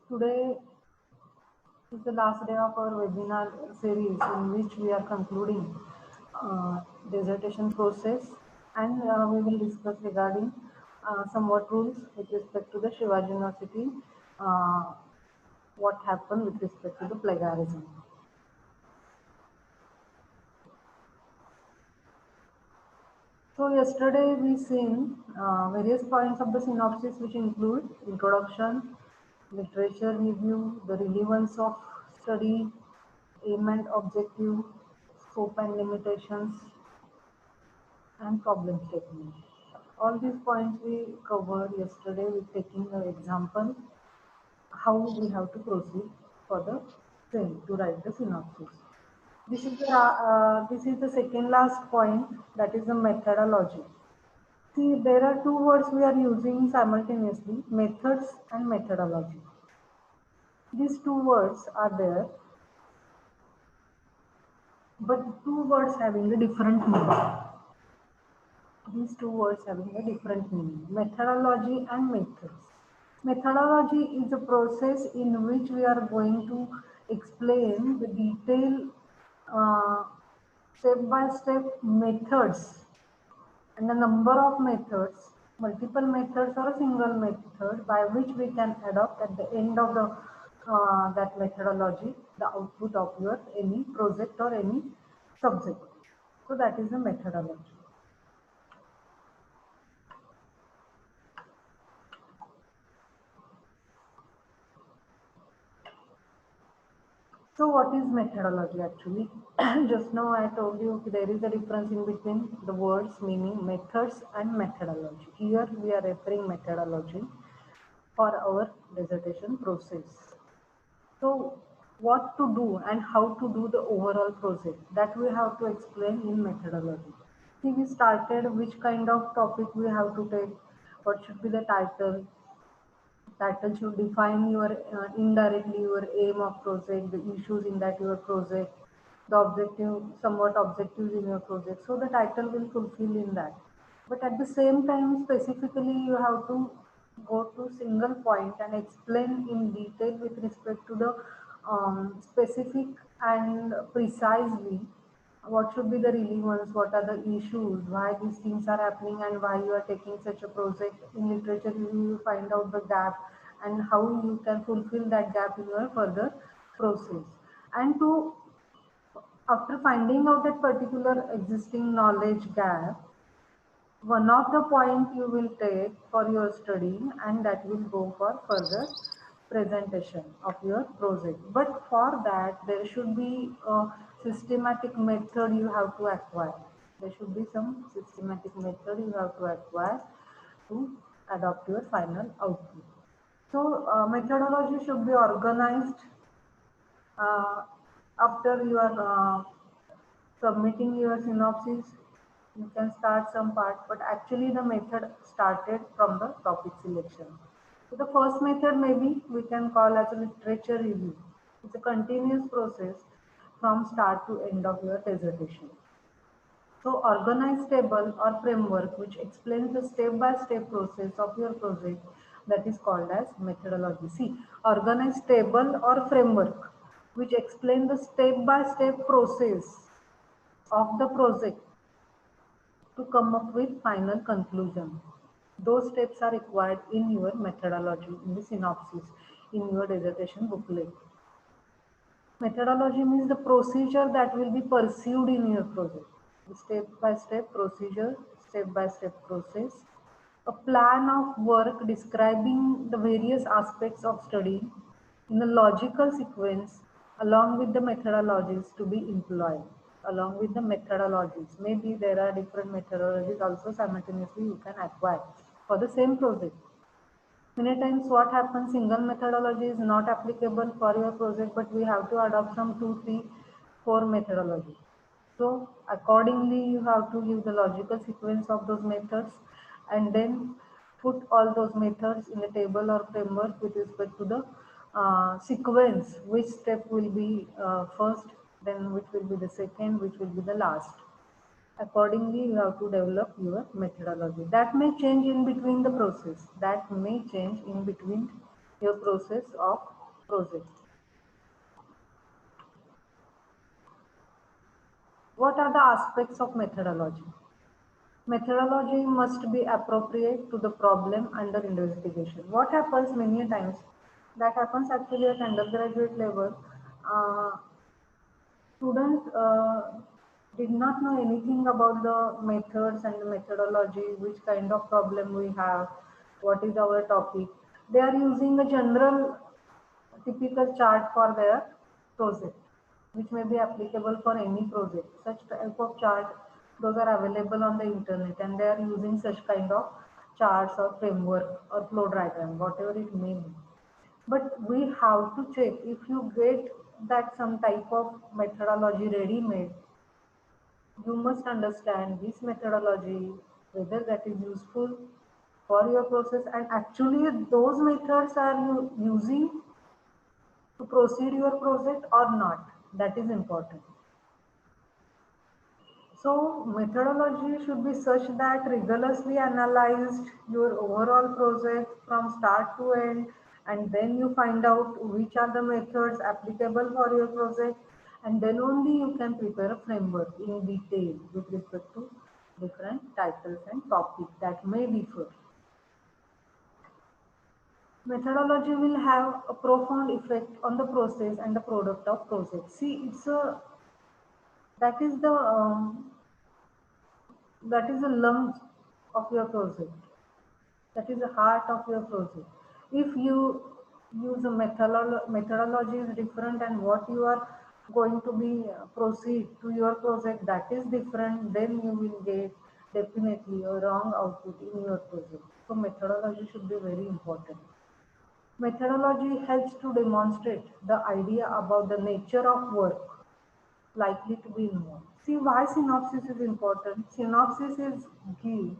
Today is the last day of our webinar series in which we are concluding dissertation process, and we will discuss regarding somewhat rules with respect to the Shivaji University, uh, what happened with respect to the plagiarism. So yesterday we seen various points of the synopsis, which include introduction, literature review, the relevance of study, aim and objective, scope and limitations, and problem statement. All these points we covered yesterday with taking an example how we have to proceed for the same to write the synopsis. This is the second last point, that is the methodology. See, there are two words we are using simultaneously, methods and methodology. These two words are there, but two words having a different meaning. These two words having a different meaning, methodology and methods. Methodology is a process in which we are going to explain the detailed step-by-step methods and a number of methods, multiple methods or a single method by which we can adopt at the end of the that methodology the output of your any project or any subject. So that is the methodology. So what is methodology actually? Just now I told you there is a difference in between the words meaning methods and methodology. Here we are referring methodology for our dissertation process. So what to do and how to do the overall project, that we have to explain in methodology. See, we started which kind of topic we have to take, what should be the title. Title should define your indirectly your aim of project, the issues in that your project, the objective, somewhat objectives in your project. So the title will fulfill in that. But at the same time, specifically, you have to go to single point and explain in detail with respect to the specific and precisely what should be the relevance, what are the issues, why these things are happening, and why you are taking such a project. In literature, you will find out the gap and how you can fulfill that gap in your further process. And to after finding out that particular existing knowledge gap, one of the point you will take for your study, and that will go for further presentation of your project. But for that there should be a systematic method you have to acquire. There should be some systematic method you have to acquire to adopt your final output. So methodology should be organized after you are submitting your synopsis. You can start some part, but actually the method started from the topic selection. So the first method maybe we can call as a literature review. It's a continuous process from start to end of your dissertation. So organized table or framework which explains the step-by-step process of your project, that is called as methodology. See, organized table or framework which explain the step-by-step process of the project to come up with final conclusion. Those steps are required in your methodology, in the synopsis, in your dissertation booklet. Methodology means the procedure that will be pursued in your project. The step-by-step procedure, step-by-step process. A plan of work describing the various aspects of study in a logical sequence along with the methodologies to be employed. Along with the methodologies. Maybe there are different methodologies also simultaneously you can acquire for the same project. Many times what happens, single methodology is not applicable for your project, but we have to adopt some 2, 3, 4 methodology. So accordingly, you have to give the logical sequence of those methods and then put all those methods in a table or framework with respect to the sequence, which step will be first, then which will be the second, which will be the last. Accordingly, you have to develop your methodology. That may change in between the process. That may change in between your process of project. What are the aspects of methodology? Methodology must be appropriate to the problem under investigation. What happens many times, that happens actually at undergraduate level, uh, students did not know anything about the methods and the methodology, which kind of problem we have, what is our topic. They are using a general typical chart for their project, which may be applicable for any project. Such type of chart, those are available on the internet, and they are using such kind of charts or framework or flow diagram, whatever it may be. But we have to check if you get that some type of methodology ready made, you must understand this methodology, whether that is useful for your process, and actually those methods are you using to proceed your project or not. That is important. So methodology should be such that rigorously analyzed your overall project from start to end, and then you find out which are the methods applicable for your project, and then only you can prepare a framework in detail with respect to different titles and topics that may differ. Methodology will have a profound effect on the process and the product of project. See, it's a that is the that is a lump of your project. That is the heart of your project. If you use a methodology is different, and what you are going to be proceed to your project that is different, then you will get definitely a wrong output in your project. So methodology should be very important. Methodology helps to demonstrate the idea about the nature of work likely to be involved. See why synopsis is important. Synopsis is give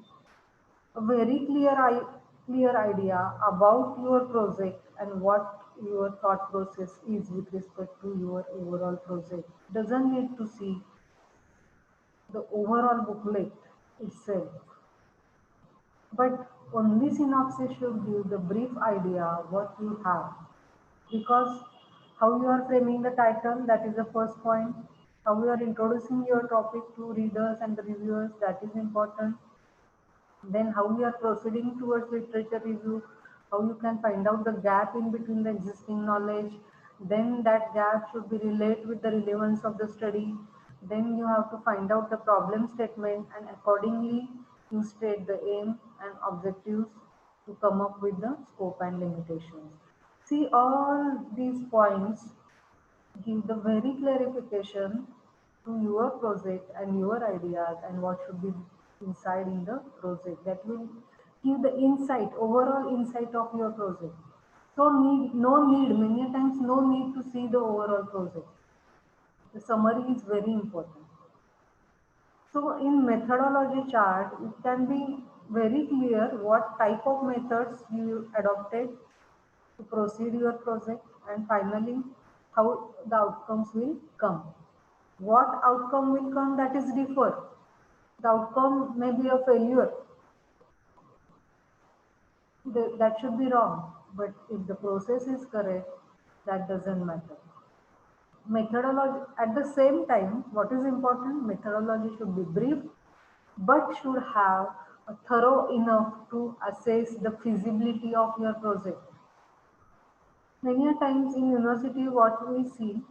a very clear idea about your project and what your thought process is with respect to your overall project. Doesn't need to see the overall booklet itself, but only synopsis should give the brief idea what you have, because how you are framing the title, that is the first point. How you are introducing your topic to readers and the reviewers, that is important. Then how we are proceeding towards literature review, how you can find out the gap in between the existing knowledge, then that gap should be relate with the relevance of the study. Then you have to find out the problem statement, and accordingly you state the aim and objectives to come up with the scope and limitations. See, all these points give the very clarification to your project and your ideas and what should be inside in the project. That will give the insight, overall insight of your project. So no need, many times no need to see the overall project. The summary is very important. So in methodology chart, it can be very clear what type of methods you adopted to proceed your project, and finally how the outcomes will come. What outcome will come, that is differ. The outcome may be a failure, that should be wrong, but if the process is correct, that doesn't matter. Methodology at the same time, what is important, methodology should be brief but should have a thorough enough to assess the feasibility of your project. Many a times in university, what we see,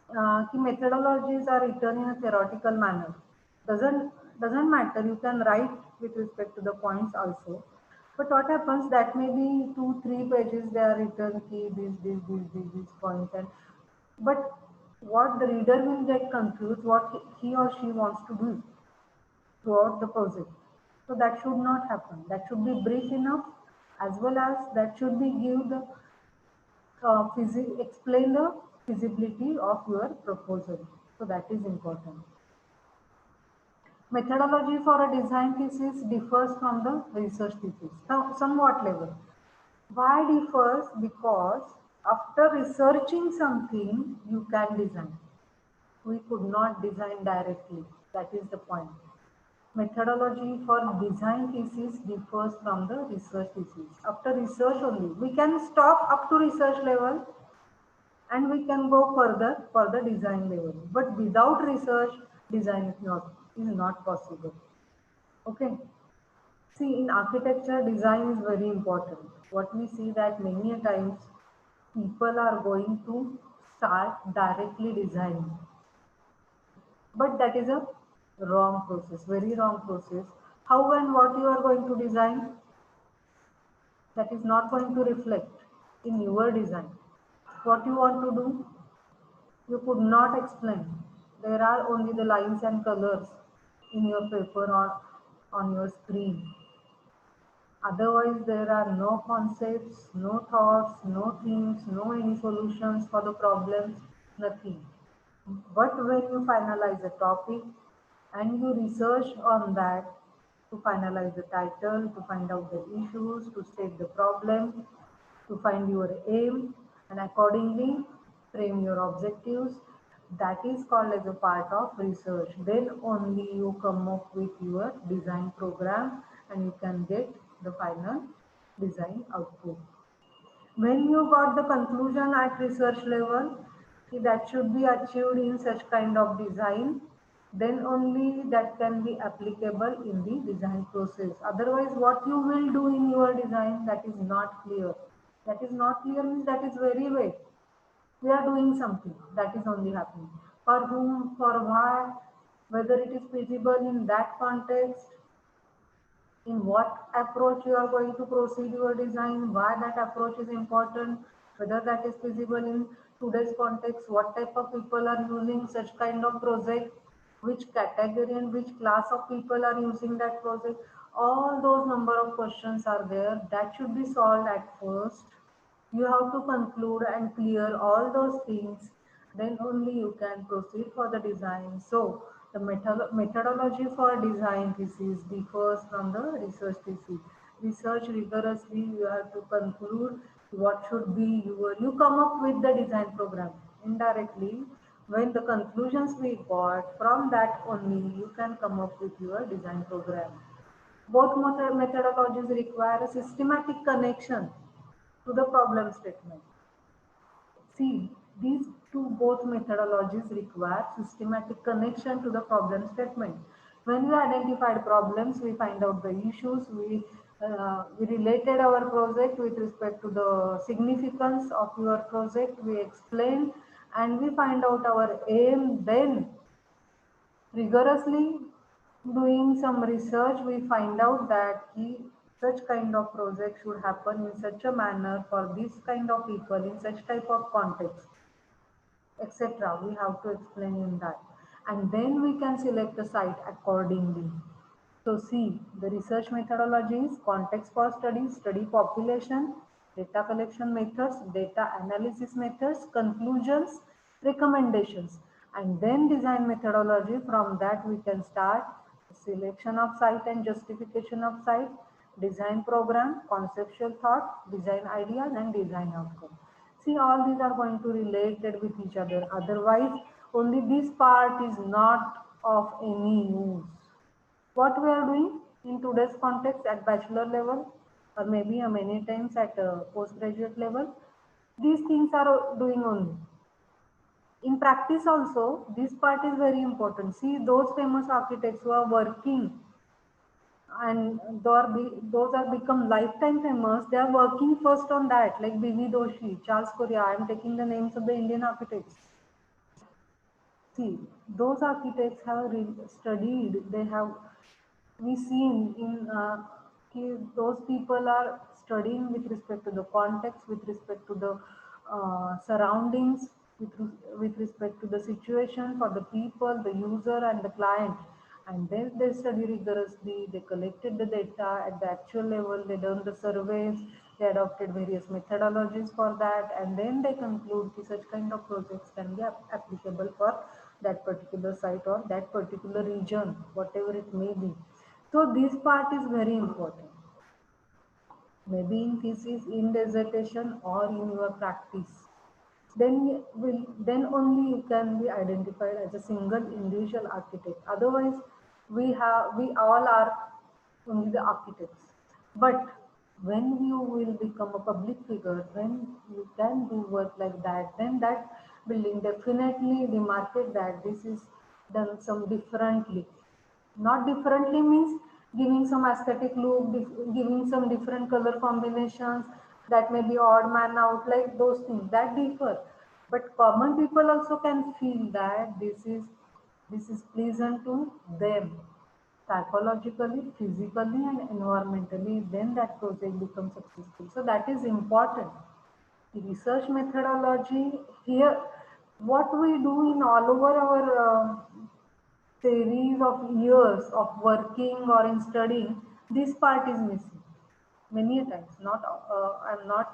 ki methodologies are written in a theoretical manner. Doesn't matter. You can write with respect to the points also. But what happens? That may be 2 3 pages. They are written ki these points, and but what the reader will get confused what he or she wants to do throughout the project. So that should not happen. That should be brief enough, as well as that should be give the explain the feasibility of your proposal. So that is important. Methodology for a design thesis differs from the research thesis. Now, somewhat level. Why differs? Because after researching something, you can design. We could not design directly. That is the point. Methodology for design thesis differs from the research thesis. After research only, we can stop up to research level, and we can go further for the design level. But without research, design is not possible. Okay. See, in architecture, design is very important. What we see that many a times people are going to start directly designing, but that is a wrong process, very wrong process. How and what you are going to design, that is not going to reflect in your design. What you want to do, you could not explain. There are only the lines and colors in your paper or on your screen. Otherwise, there are no concepts, no thoughts, no themes, no any solutions for the problems, nothing. But when you finalize a topic and you research on that to finalize the title, to find out the issues, to state the problem, to find your aim, and accordingly frame your objectives, that is called as a part of research. Then only you come up with your design program and you can get the final design output. When you got the conclusion at research level, that should be achieved in such kind of design, then only that can be applicable in the design process. Otherwise, what you will do in your design, that is not clear. That is not clear means that is very vague. We are doing something, that is only happening. For whom, for why, whether it is feasible in that context, in what approach you are going to proceed your design, why that approach is important, whether that is feasible in today's context, what type of people are using such kind of project, which category and which class of people are using that project. All those number of questions are there that should be solved at first. You have to conclude and clear all those things, then only you can proceed for the design. So the methodology for design thesis differs from the research thesis. Research rigorously, you have to conclude what should be your, you come up with the design program. Indirectly, when the conclusions we got, from that only you can come up with your design program. Both methodologies require a systematic connection to the problem statement. See, these two both methodologies require systematic connection to the problem statement. When we identified problems, we find out the issues, we related our project with respect to the significance of your project, we explain and we find out our aim, then rigorously doing some research, we find out that such kind of project should happen in such a manner for this kind of people in such type of context, etc. We have to explain in that, and then we can select the site accordingly. So see, the research methodologies, context for study, study population, data collection methods, data analysis methods, conclusions, recommendations, and then design methodology. From that we can start selection of site and justification of site, design program, conceptual thought, design ideas, and design outcome. See, all these are going to related with each other. Otherwise, only this part is not of any use. What we are doing in today's context at bachelor level or maybe many times at postgraduate level, these things are doing only. In practice also, this part is very important. See, those famous architects who are working and those are become lifetime famous, they are working first on that, like B.V. Doshi, Charles Correa. I am taking the names of the Indian architects. See, those architects have studied, they have, we seen in those people are studying with respect to the context, with respect to the surroundings, with respect to the situation for the people, the user and the client. And then they study rigorously, they collected the data at the actual level, they done the surveys, they adopted various methodologies for that, and then they conclude that such kind of projects can be applicable for that particular site or that particular region, whatever it may be. So this part is very important. Maybe in thesis, in dissertation, or in your practice. Then only you can be identified as a single individual architect. Otherwise, we all are only the architects. But When you will become a public figure, when you can do work like that, then that building definitely remarket that this is done some differently. Not differently means giving some aesthetic look, giving some different color combinations, that may be odd man out, like those things that differ. But common people also can feel that this is pleasant to them, psychologically, physically, and environmentally, then that project becomes successful. So that is important. The research methodology here, what we do in all over our series of years of working or in studying, this part is missing many a times. Not I'm not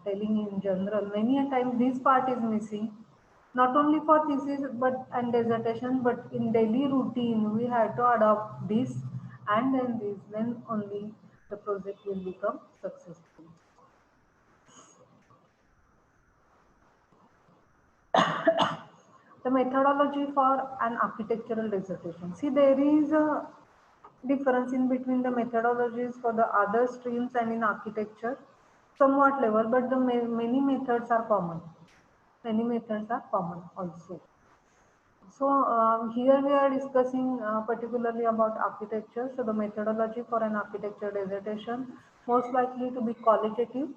telling in general. Many a time this part is missing, not only for thesis but and dissertation, but in daily routine we have to adopt this, and then this, then only the project will become successful. The methodology for an architectural dissertation. See, there is a difference in between the methodologies for the other streams and in architecture, somewhat level, but the many methods are common. Many methods are common also. So here we are discussing particularly about architecture. So the methodology for an architecture dissertation most likely to be qualitative,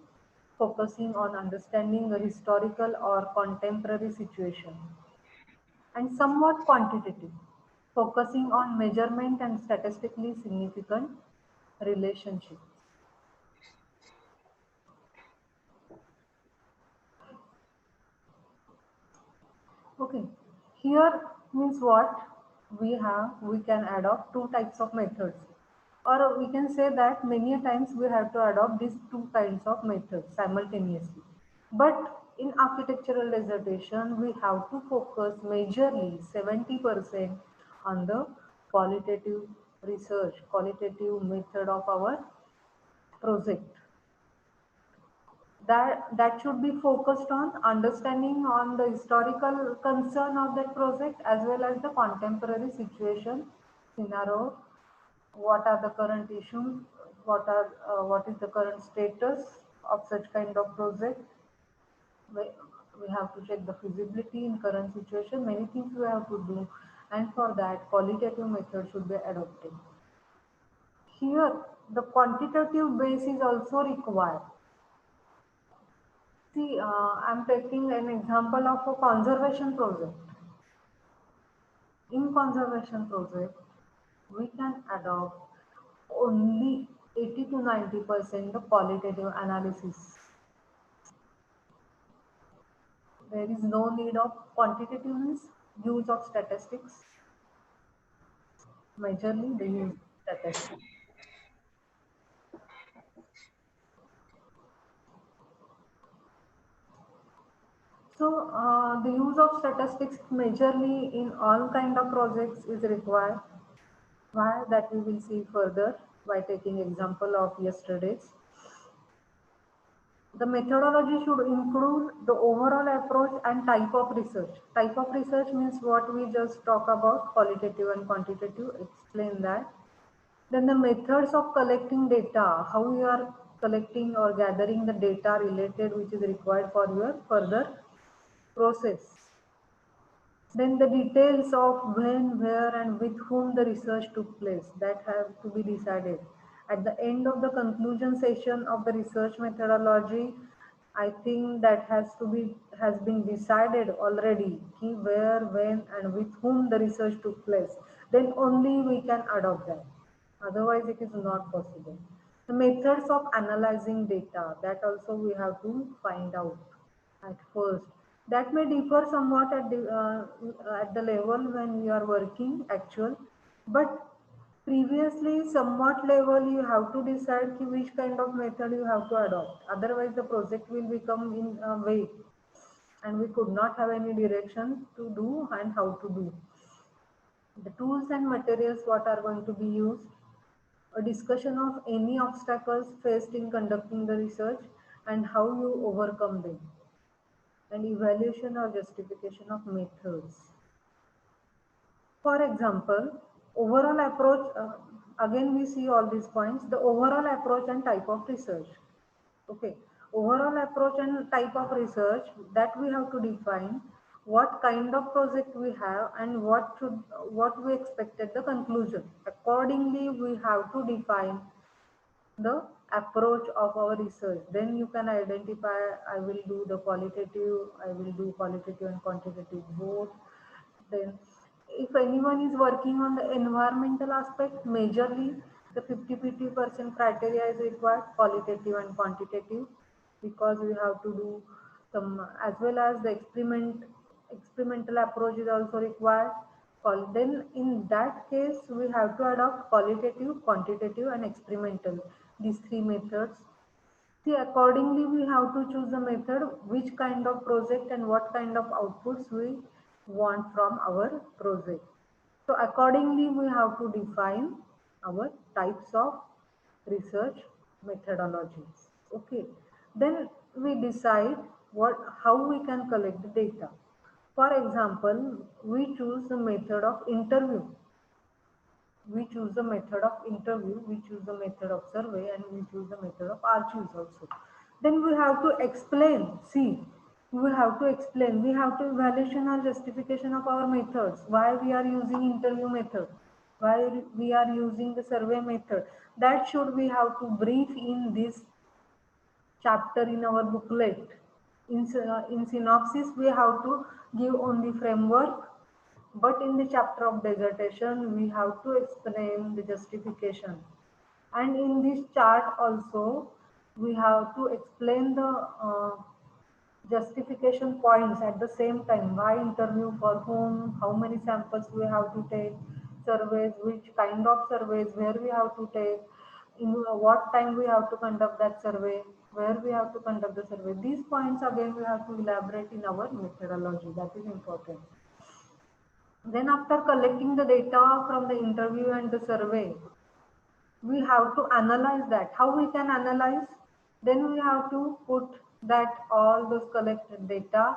focusing on understanding a historical or contemporary situation, and somewhat quantitative, focusing on measurement and statistically significant relationships. Okay, here means what we can adopt two types of methods, or we can say that many a times we have to adopt these two kinds of methods simultaneously. But in architectural dissertation, we have to focus majorly 70% on the qualitative research, qualitative method of our project. That should be focused on understanding on the historical concern of that project as well as the contemporary situation scenario. What are the current issues, what is the current status of such kind of project. We, we have to check the feasibility in current situation, many things we have to do, and for that qualitative method should be adopted. Here the quantitative base is also required. See, I'm taking an example of a conservation project. In conservation project, we can adopt only 80 to 90% the qualitative analysis. There is no need of quantitativeness, use of statistics, majorly the use of statistics. So the use of statistics majorly in all kind of projects is required. Why? That we will see further by taking example of yesterday's. The methodology should include the overall approach and type of research. Type of research means what we just talk about, qualitative and quantitative, explain that. Then the methods of collecting data, how you are collecting or gathering the data related which is required for your further process. Then the details of when, where, and with whom the research took place that have to be decided. At the end of the conclusion session of the research methodology, I think that has been decided already. Ki where, when, and with whom the research took place. Then only we can adopt that. Otherwise, it is not possible. The methods of analyzing data, that also we have to find out at first. That may differ somewhat at the level when you are working actual, but previously somewhat level you have to decide ki which kind of method you have to adopt. Otherwise, the project will become in vague, and we could not have any direction to do and how to do. The tools and materials what are going to be used, a discussion of any obstacles faced in conducting the research and how you overcome them, and evaluation or justification of methods. For example, overall approach. again we see all these points, the overall approach and type of research. Okay, overall approach and type of research, that we have to define what kind of project we have and what we expected the conclusion. Accordingly, we have to define the approach of our research. Then you can identify, I will do the qualitative, I will do qualitative and quantitative both. Then if anyone is working on the environmental aspect, majorly the 50-50% criteria is required, qualitative and quantitative, because we have to do some, as well as the experimental approach is also required. Then in that case we have to adopt qualitative, quantitative and experimental, these three methods. See, accordingly, we have to choose the method, which kind of project and what kind of outputs we want from our project. So, accordingly, we have to define our types of research methodologies. Okay. Then we decide how we can collect the data. For example, we choose the method of interview, we choose the method of interview, we choose the method of survey, and we choose the method of archives also. Then we have to explain, see, we have to explain, we have to evaluation or justification of our methods, why we are using interview method, why we are using the survey method. That should we have to brief in this chapter in our booklet. In synopsis, we have to give only framework, but in the chapter of dissertation, we have to explain the justification. And in this chart also, we have to explain the justification points at the same time. Why interview, for whom, how many samples we have to take, surveys, which kind of surveys, where we have to take, in what time we have to conduct that survey, where we have to conduct the survey. These points again we have to elaborate in our methodology. That is important. Then after collecting the data from the interview and the survey, we have to analyze that. How we can analyze? Then we have to put that all those collected data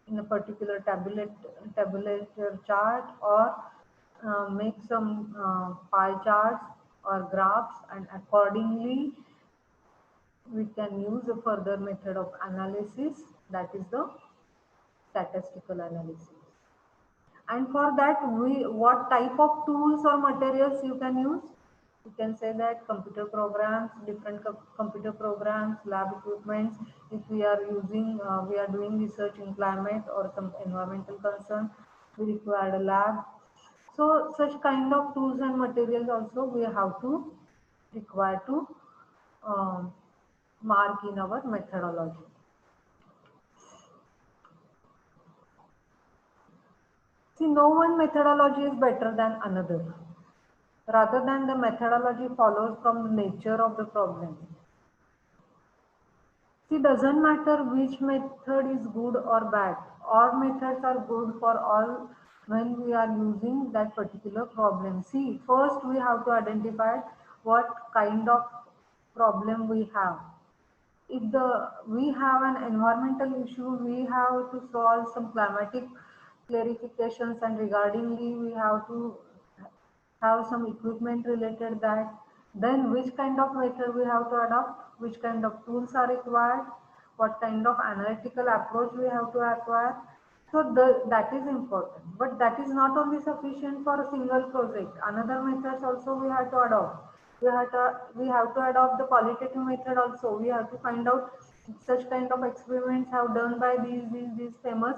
in a particular tabulator chart, or make some pie charts or graphs, and accordingly we can use a further method of analysis, that is the statistical analysis. And for that, what type of tools or materials you can use? You can say that computer programs, different computer programs, lab equipments. If we are using, we are doing research in climate or some environmental concern, we require a lab. So such kind of tools and materials also we have to require to um, mark in our methodology. See, no one methodology is better than another. Rather than the methodology follows from the nature of the problem. See, doesn't matter which method is good or bad. All methods are good for all when we are using that particular problem. See, first we have to identify what kind of problem we have. If we have an environmental issue, we have to solve some climatic clarifications, and regardingly we have to have some equipment related that. Then which kind of method we have to adopt, which kind of tools are required, what kind of analytical approach we have to acquire. So that is important, but that is not only sufficient for a single project. Another methods also we have to adopt. We have to adopt the qualitative method also. We have to find out such kind of experiments have done by these famous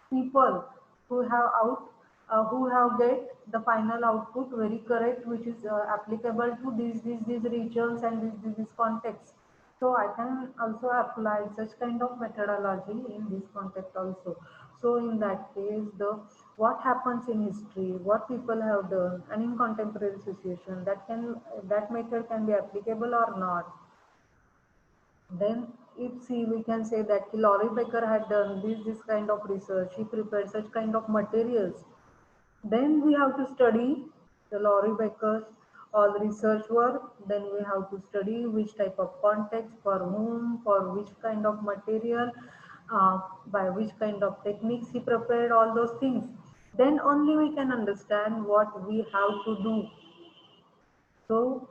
people who have get the final output very correct, which is applicable to these regions and these contexts. So I can also apply such kind of methodology in this context also. So in that case, the what happens in history, what people have done, and in contemporary situation, that method can be applicable or not. Then if see, we can say that Laurie Baker had done this kind of research, he prepared such kind of materials. Then we have to study the Laurie Baker's all research work. Then we have to study which type of context, for whom, for which kind of material, by which kind of techniques he prepared all those things. Then only we can understand what we have to do. So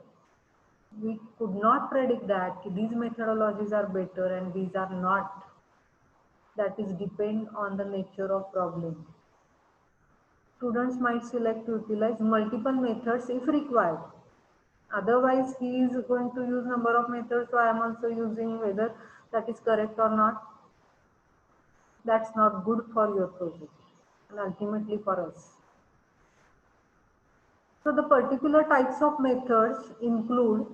we could not predict that these methodologies are better and these are not. That is depend on the nature of problem. Students might select to utilize multiple methods if required. Otherwise, he is going to use number of methods, so I am also using whether that is correct or not. That's not good for your project and ultimately for us. So the particular types of methods include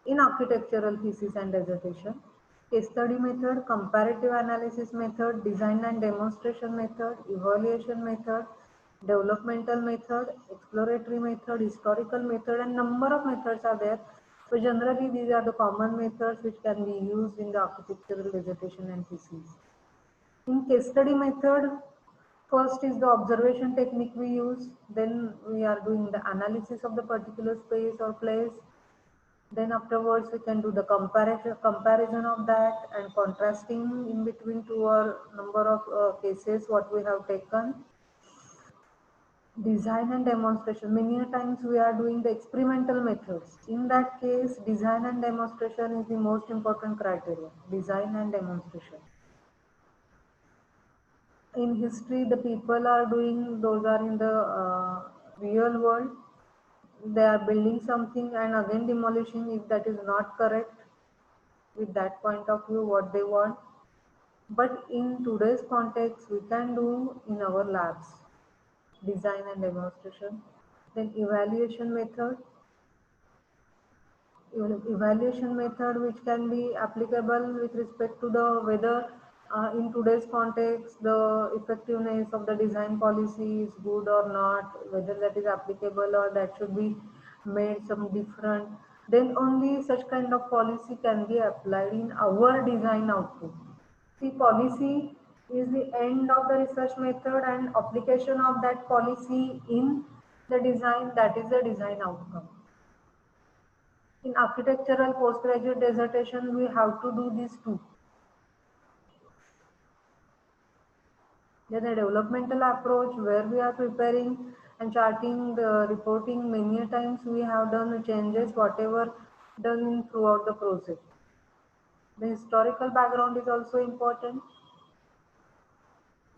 in architectural thesis and dissertation, case study method, comparative analysis method, design and demonstration method, evaluation method, developmental method, exploratory method, historical method, and number of methods are there. So generally these are the common methods which can be used in the architectural dissertation and thesis. In case study method, first is the observation technique we use, then we are doing the analysis of the particular space or place, then afterwards we can do the comparison of that and contrasting in between two or number of cases what we have taken. Design and demonstration, many a times we are doing the experimental methods. In that case, design and demonstration is the most important criteria, design and demonstration. In history, the people are doing, those are in the real world, they are building something and again demolishing if that is not correct with that point of view what they want. But in today's context, we can do in our labs, design and demonstration. Then evaluation method which can be applicable with respect to the whether in today's context the effectiveness of the design policy is good or not, whether that is applicable or that should be made some different, then only such kind of policy can be applied in our design output. See, policy is the end of the research method and application of that policy in the design, that is the design outcome. In architectural postgraduate dissertation, we have to do these two. Then the developmental approach where we are preparing and charting the reporting, many times we have done changes, whatever done throughout the project. The historical background is also important,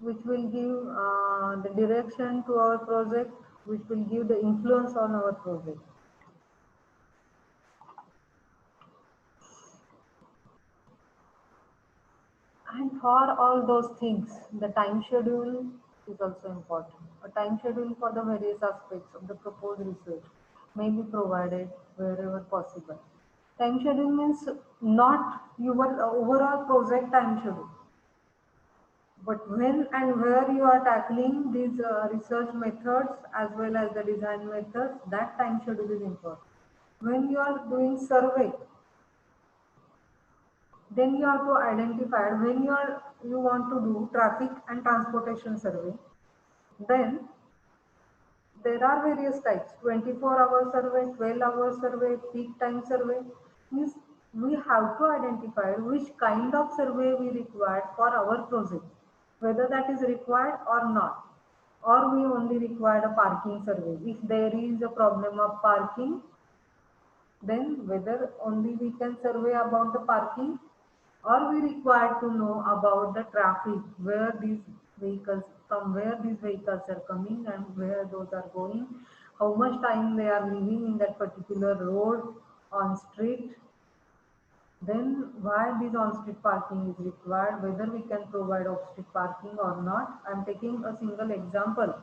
which will give the direction to our project, which will give the influence on our project. And for all those things, the time schedule is also important. A time schedule for the various aspects of the proposed research may be provided wherever possible. Time schedule means not your overall project time schedule, but when and where you are tackling these research methods as well as the design methods, that time schedule is important. When you are doing survey, then you have to identify when you want to do traffic and transportation survey, then there are various types, 24-hour survey, 12-hour survey, peak time survey. Means we have to identify which kind of survey we require for our project, whether that is required or not, or we only require a parking survey. If there is a problem of parking, then whether only we can survey about the parking or we require to know about the traffic, where these vehicles, from where these vehicles are coming and where those are going, how much time they are living in that particular road on street, then why this on-street parking is required, whether we can provide off-street parking or not. I am taking a single example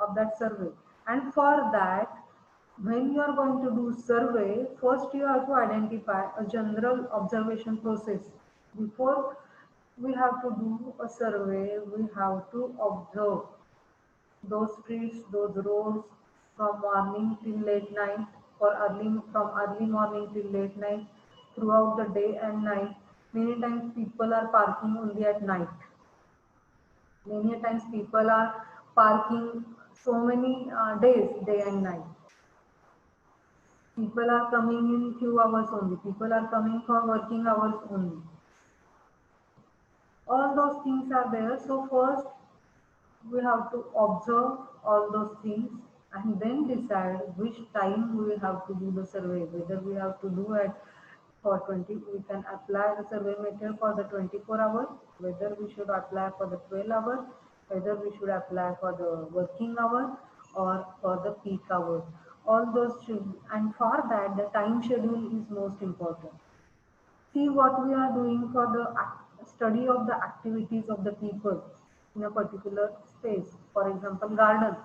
of that survey. And for that, when you are going to do survey, first you have to identify a general observation process. Before we have to do a survey, we have to observe those streets, those roads from morning till late night, or from early morning till late night, throughout the day and night. Many times people are parking only at night. Many times people are parking so many days, day and night. People are coming in few hours only. People are coming for working hours only. All those things are there. So first we have to observe all those things. and then decide which time we have to do the survey, whether we have to do it for 20, we can apply the survey method for the 24 hours, whether we should apply for the 12 hours, whether we should apply for the working hour or for the peak hours. All those should, and for that the time schedule is most important. See what we are doing for the study of the activities of the people in a particular space. For example, garden,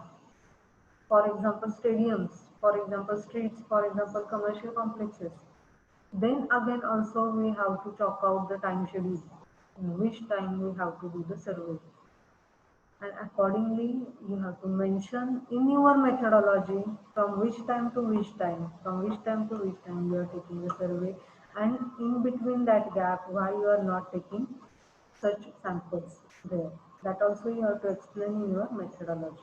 for example, stadiums, for example, streets, for example, commercial complexes. Then again also we have to chalk out the time schedule, in which time we have to do the survey. And accordingly, you have to mention in your methodology from which time to which time, from which time to which time you are taking the survey, and in between that gap, why you are not taking such samples there. That also you have to explain in your methodology.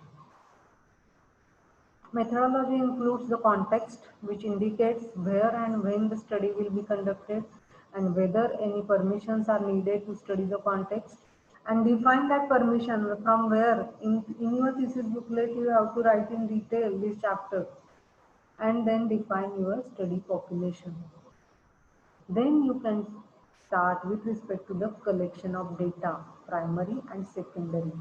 Methodology includes the context, which indicates where and when the study will be conducted and whether any permissions are needed to study the context, and define that permission from where. In your thesis booklet you have to write in detail this chapter, and then define your study population. Then you can start with respect to the collection of data, primary and secondary.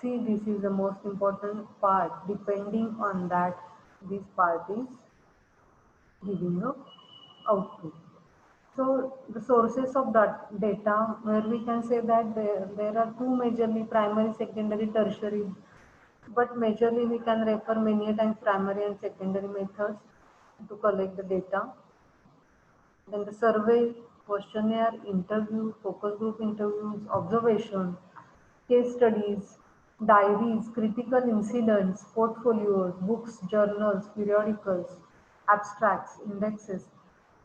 See, this is the most important part. Depending on that, this part is giving a output. So the sources of that data, where we can say that there are two majorly, primary, secondary, tertiary, but majorly we can refer many a times primary and secondary methods to collect the data. Then the survey, questionnaire, interview, focus group interviews, observation, case studies, diaries, critical incidents, portfolios, books, journals, periodicals, abstracts, indexes.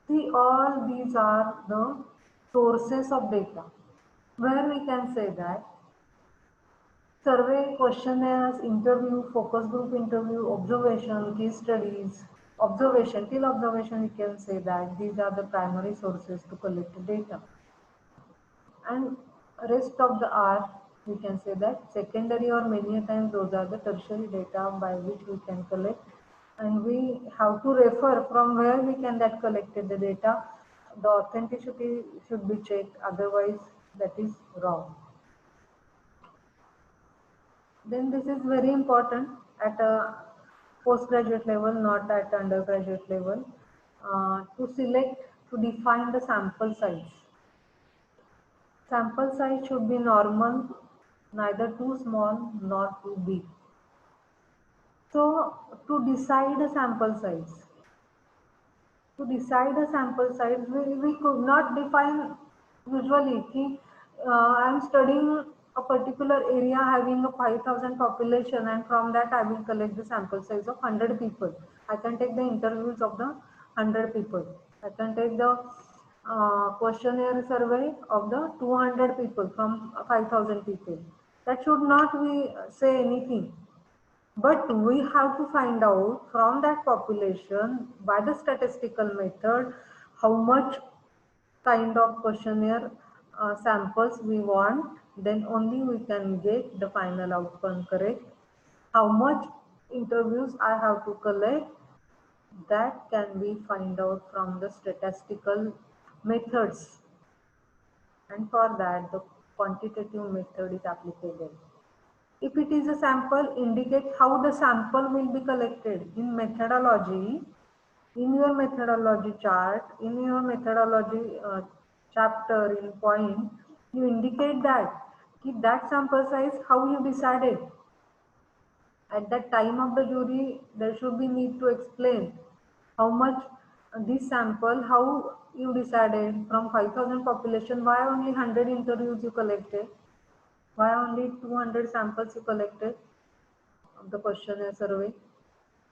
See, all these are the sources of data, where we can say that survey, questionnaires, interview, focus group interview, observation, case studies, observation, till observation we can say that these are the primary sources to collect the data. And rest of the R, we can say that secondary, or many times those are the tertiary data by which we can collect, and we have to refer from where we can that collected the data. The authenticity should be checked, otherwise that is wrong. Then this is very important at a postgraduate level, not at undergraduate level, to select, to define the sample size. Sample size should be normal, neither too small nor too big. So to decide a sample size, we could not define usually. I am studying a particular area having a 5,000 population, and from that I will collect the sample size of 100 people. I can take the interviews of the 100 people. I can take the questionnaire survey of the 200 people from 5,000 people. That should not be say anything. But we have to find out from that population by the statistical method how much kind of questionnaire samples we want, then only we can get the final outcome correct. How much interviews I have to collect, that can be find out from the statistical methods, and for that the quantitative method is applicable. If it is a sample, indicate how the sample will be collected. In methodology, in your methodology chart, in your methodology chapter in point, you indicate that that sample size, how you decided. At that time of the jury, there should be need to explain how much this sample, how you decided from 5,000 population, why only 100 interviews you collected, why only 200 samples you collected of the questionnaire survey.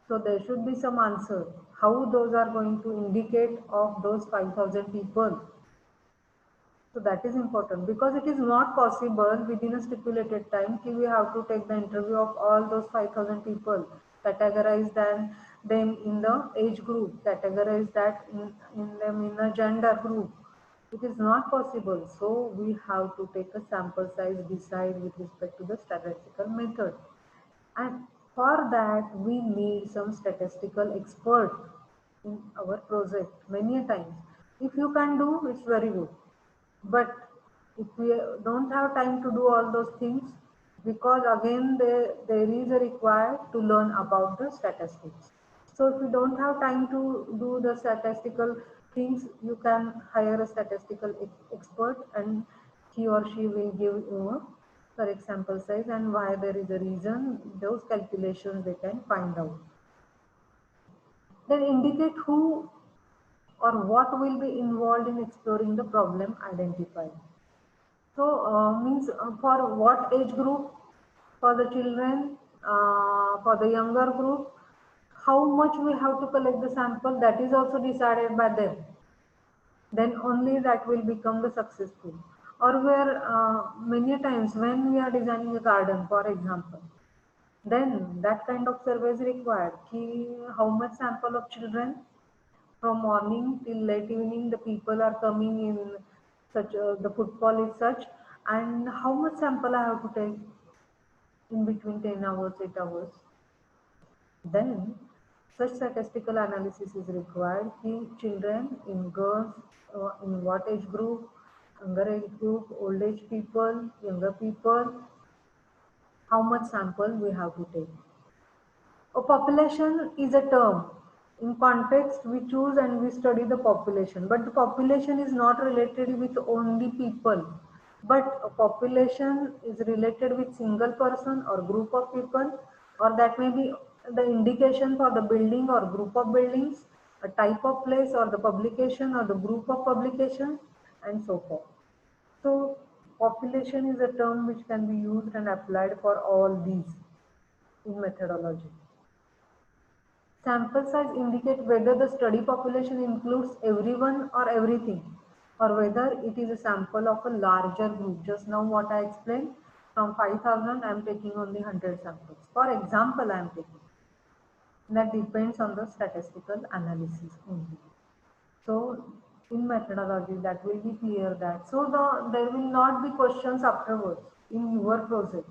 So there should be some answer. How those are going to indicate of those 5,000 people. So that is important, because it is not possible within a stipulated time. We have to take the interview of all those 5,000 people, categorize them in the age group, categorize that in them in a gender group. It is not possible. So we have to take a sample size, decide with respect to the statistical method. And For that, we need some statistical expert in our project many a times. If you can do, it's very good. But if we don't have time to do all those things, because again there is a required to learn about the statistics. So if you don't have time to do the statistical things, you can hire a statistical expert, and he or she will give you a correct sample size and why there is a reason, those calculations they can find out. Then indicate who or what will be involved in exploring the problem identified. So means for what age group, for the children, for the younger group, how much we have to collect the sample, that is also decided by them. Then only that will become the successful. Or where many times when we are designing a garden, for example, then that kind of survey is required. How much sample of children from morning till late evening the people are coming in such the footfall is such, and how much sample I have to take in between 10 hours, 8 hours. Then such statistical analysis is required. Children in girls, in what age group, younger age group, old age people, younger people, how much sample we have to take. A population is a term. In context, we choose and we study the population. But the population is not related with only people. But a population is related with single person or group of people, or that may be the indication for the building or group of buildings, a type of place or the publication or the group of publications, and so forth. So, population is a term which can be used and applied for all these in methodology. Sample size indicate whether the study population includes everyone or everything, or whether it is a sample of a larger group. Just now what I explained, from 5,000 I am taking only 100 samples. For example, I am taking. That depends on the statistical analysis only. So in methodology that will be clear that. So there will not be questions afterwards in your project.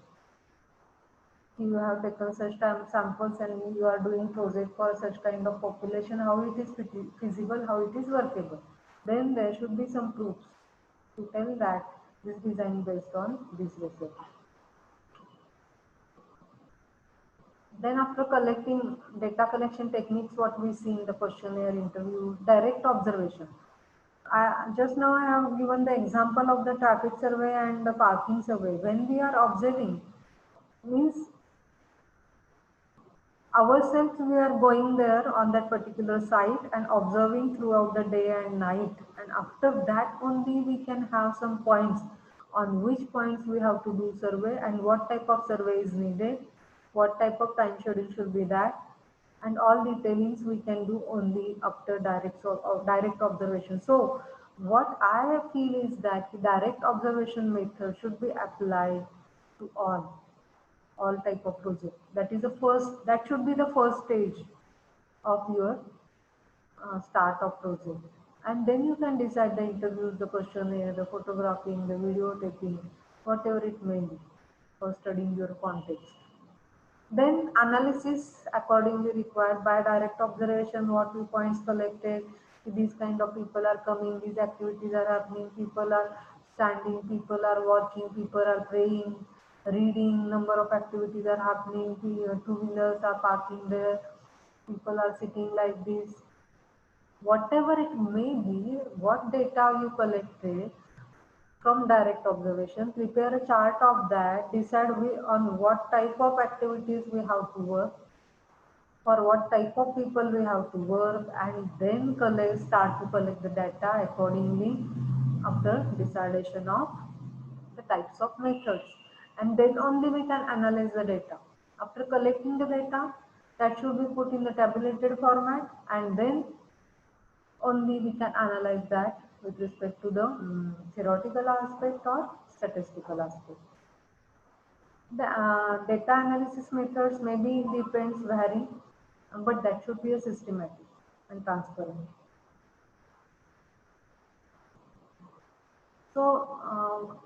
You have taken such time samples and you are doing project for such kind of population, how it is feasible, how it is workable. Then there should be some proofs to tell that this design based on this research. Then after collecting data collection techniques, what we see in the questionnaire interview, direct observation. Just now I have given the example of the traffic survey and the parking survey. When we are observing, means ourselves we are going there on that particular site and observing throughout the day and night, and after that only we can have some points on which points we have to do survey and what type of survey is needed, what type of time schedule should be that, and all detailings we can do only after direct observation. So what I feel is that direct observation method should be applied to all type of project. That is the first, that should be the first stage of your start of project. And then you can decide the interviews, the questionnaire, the photographing, the video taking, whatever it may be for studying your context. Then analysis accordingly required by direct observation, what viewpoints collected, these kind of people are coming, these activities are happening, people are standing, people are watching, people are praying, reading, number of activities are happening, two-wheelers are parking there, people are sitting like this. Whatever it may be, what data you collected, from direct observation, prepare a chart of that, decide on what type of activities we have to work, for what type of people we have to work, and then start to collect the data accordingly after decidation of the types of methods. And then only we can analyze the data. After collecting the data, that should be put in the tabulated format, and then only we can analyze that with respect to the theoretical aspect or statistical aspect. The data analysis methods maybe depends vary, but that should be a systematic and transparent. So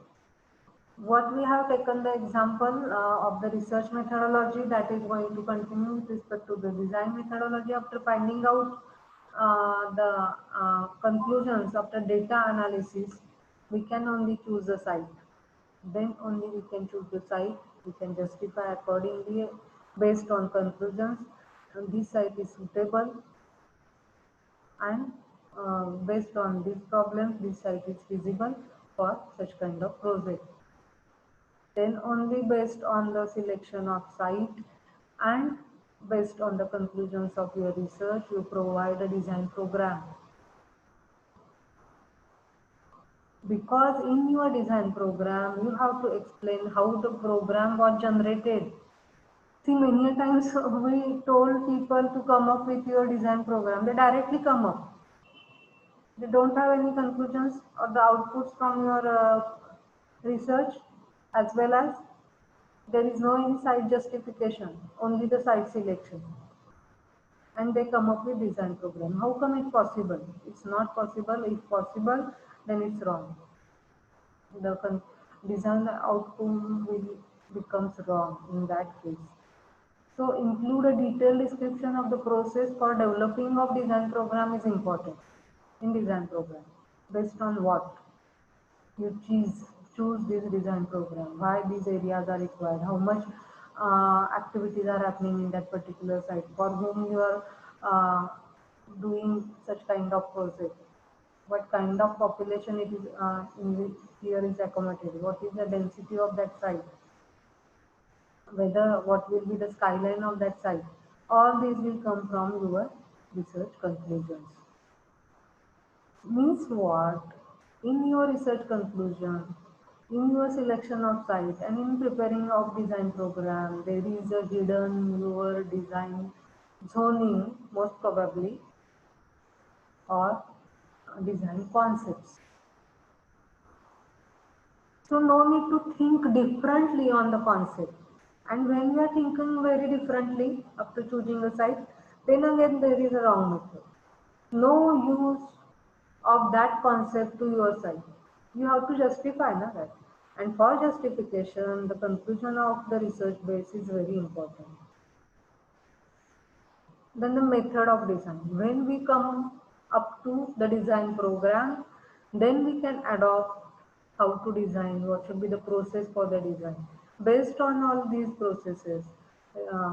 What we have taken the example of the research methodology, that is going to continue with respect to the design methodology. After finding out the conclusions of the data analysis, we can only choose a site. Then only we can choose the site. We can justify accordingly based on conclusions. And this site is suitable, and based on these problems, this site is feasible for such kind of project. Then only based on the selection of site and based on the conclusions of your research, you provide a design program. Because in your design program, you have to explain how the program was generated. See, many times we told people to come up with your design program, they directly come up. They don't have any conclusions or the outputs from your research, as well as there is no any site justification, only the site selection. And they come up with design program. How come it's possible? It's not possible. If possible, then it's wrong. The design outcome will becomes wrong in that case. So include a detailed description of the process for developing of design program is important in design program. Based on what you choose this design program, why these areas are required, how much activities are happening in that particular site, for whom you are doing such kind of project, what kind of population it is here is accommodated, what is the density of that site, whether what will be the skyline of that site. All these will come from your research conclusions. Means what? In your research conclusion, in your selection of site, and in preparing of design program, there is a hidden your design zoning, most probably, or design concepts. So no need to think differently on the concept. And when you are thinking very differently after choosing a site, then again there is a wrong method. No use of that concept to your site. You have to justify that. And for justification, the conclusion of the research base is very important. Then the method of design. When we come up to the design program, then we can adopt how to design, what should be the process for the design. Based on all these processes,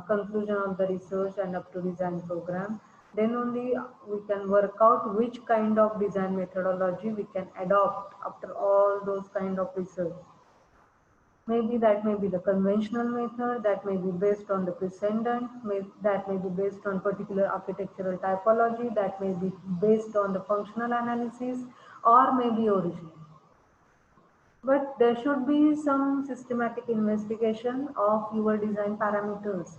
conclusion of the research and up to design program, then only we can work out which kind of design methodology we can adopt after all those kind of research. Maybe that may be the conventional method, that may be based on the precedent, that may be based on particular architectural typology, that may be based on the functional analysis, or maybe original. But there should be some systematic investigation of your design parameters.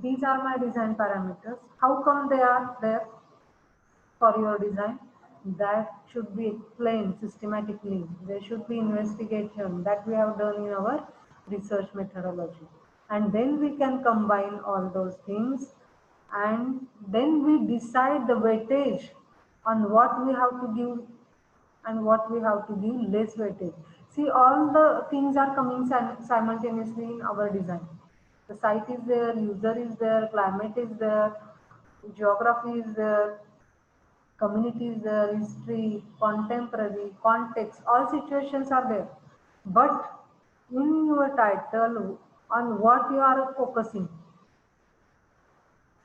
These are my design parameters. How come they are there for your design? That should be explained systematically. There should be investigation that we have done in our research methodology. And then we can combine all those things, and then we decide the weightage on what we have to give and what we have to give less weightage. See, all the things are coming simultaneously in our design. The site is there, user is there, climate is there, geography is there, community is there, history, contemporary, context, all situations are there. But in your title, on what you are focusing,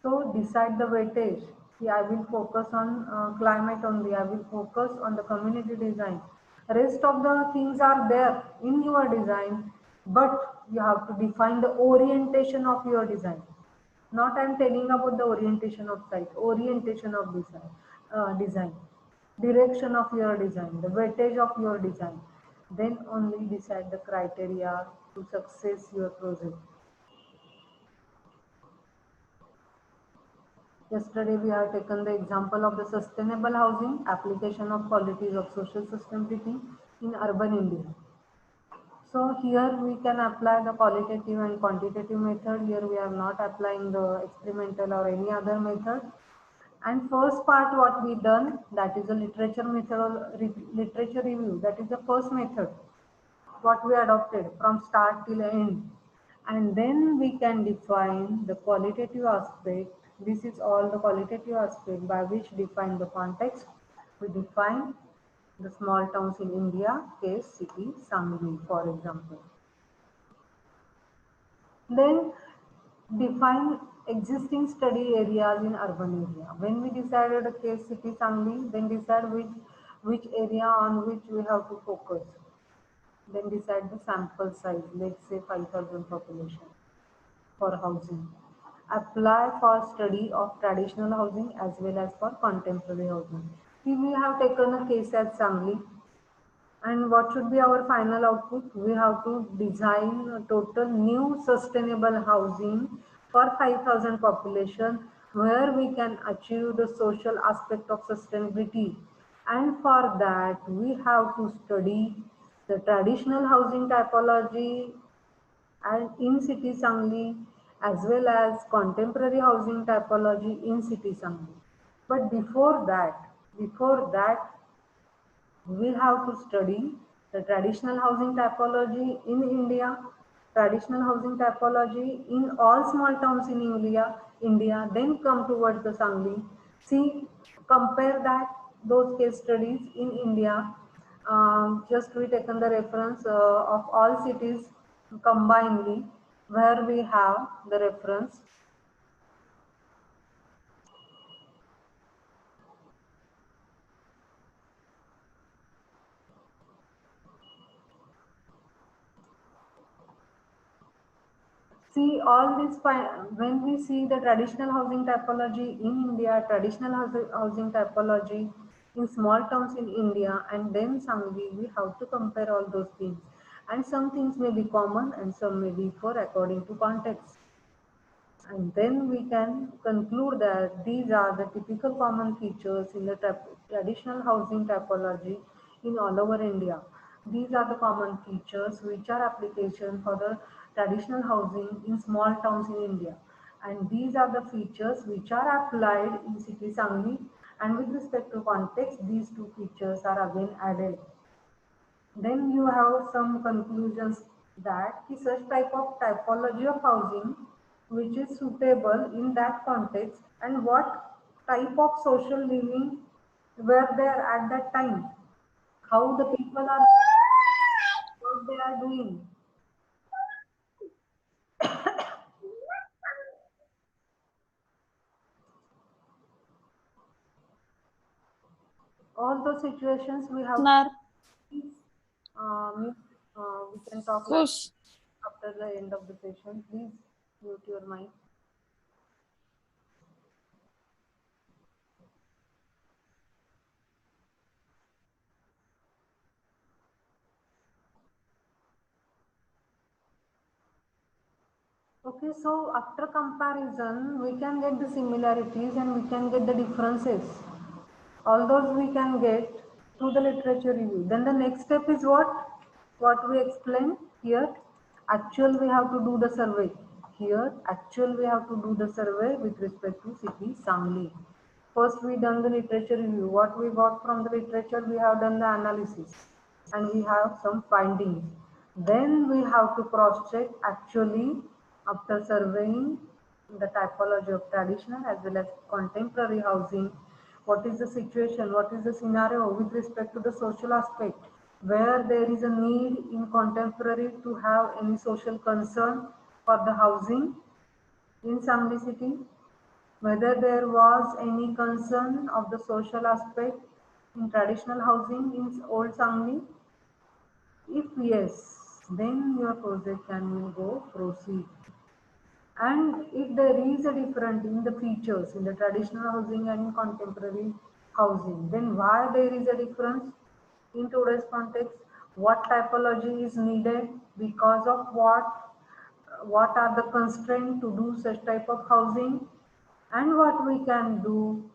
so decide the weightage. See, I will focus on climate only. I will focus on the community design. Rest of the things are there in your design, but you have to define the orientation of your design. Not I am telling about the orientation of site, orientation of design, direction of your design, the weightage of your design. Then only decide the criteria to success your project. Yesterday, we have taken the example of the sustainable housing, application of qualities of social sustainability in urban India. So here we can apply the qualitative and quantitative method. Here we are not applying the experimental or any other method. And first part what we done, that is a literature method, literature review. That is the first method. what we adopted from start till end. And then we can define the qualitative aspect. This is all the qualitative aspect by which define the context. We define the small towns in India, case city, Sangli, for example. Then define existing study areas in urban area. When we decided a case city Sangli, then decide which area on which we have to focus. Then decide the sample size, let's say 5,000 population for housing. Apply for study of traditional housing as well as for contemporary housing. Here we have taken a case at Sangli, and what should be our final output? We have to design a total new sustainable housing for 5,000 population where we can achieve the social aspect of sustainability. And for that, we have to study the traditional housing typology and in city Sangli as well as contemporary housing typology in city Sangli. But before that, we have to study the traditional housing typology in India, traditional housing typology in all small towns in India, then come towards the Sangli. See, compare that those case studies in India. Just we taken the reference of all cities combinedly, where we have the reference. See all this when we see the traditional housing typology in India, traditional housing typology in small towns in India, and then Sangli, we have to compare all those things. And some things may be common and some may differ according to context. And then we can conclude that these are the typical common features in the traditional housing typology in all over India. These are the common features which are application for the traditional housing in small towns in India. And these are the features which are applied in city Sangli. And with respect to context, these two features are again added. Then you have some conclusions that such type of typology of housing which is suitable in that context and what type of social living were there at that time, how the people are, what they are doing. All those situations we have Nar. uh, we can talk like Kush. after the end of the session. Please mute your mic. Okay, so after comparison, we can get the similarities and we can get the differences. All those we can get through the literature review. Then the next step is what? What we explained here. Actual we have to do the survey. Here, actual we have to do the survey with respect to city Sangli. First we done the literature review. What we got from the literature, we have done the analysis and we have some findings. Then we have to cross check actually after surveying the typology of traditional as well as contemporary housing. What is the situation? What is the scenario with respect to the social aspect? Where there is a need in contemporary to have any social concern for the housing in Sangli city? Whether there was any concern of the social aspect in traditional housing in Old Sangli? If yes, then your project can go proceed. And if there is a difference in the features in the traditional housing and in contemporary housing, then why there is a difference in today's context? What typology is needed? Because of what are the constraints to do such type of housing? And what we can do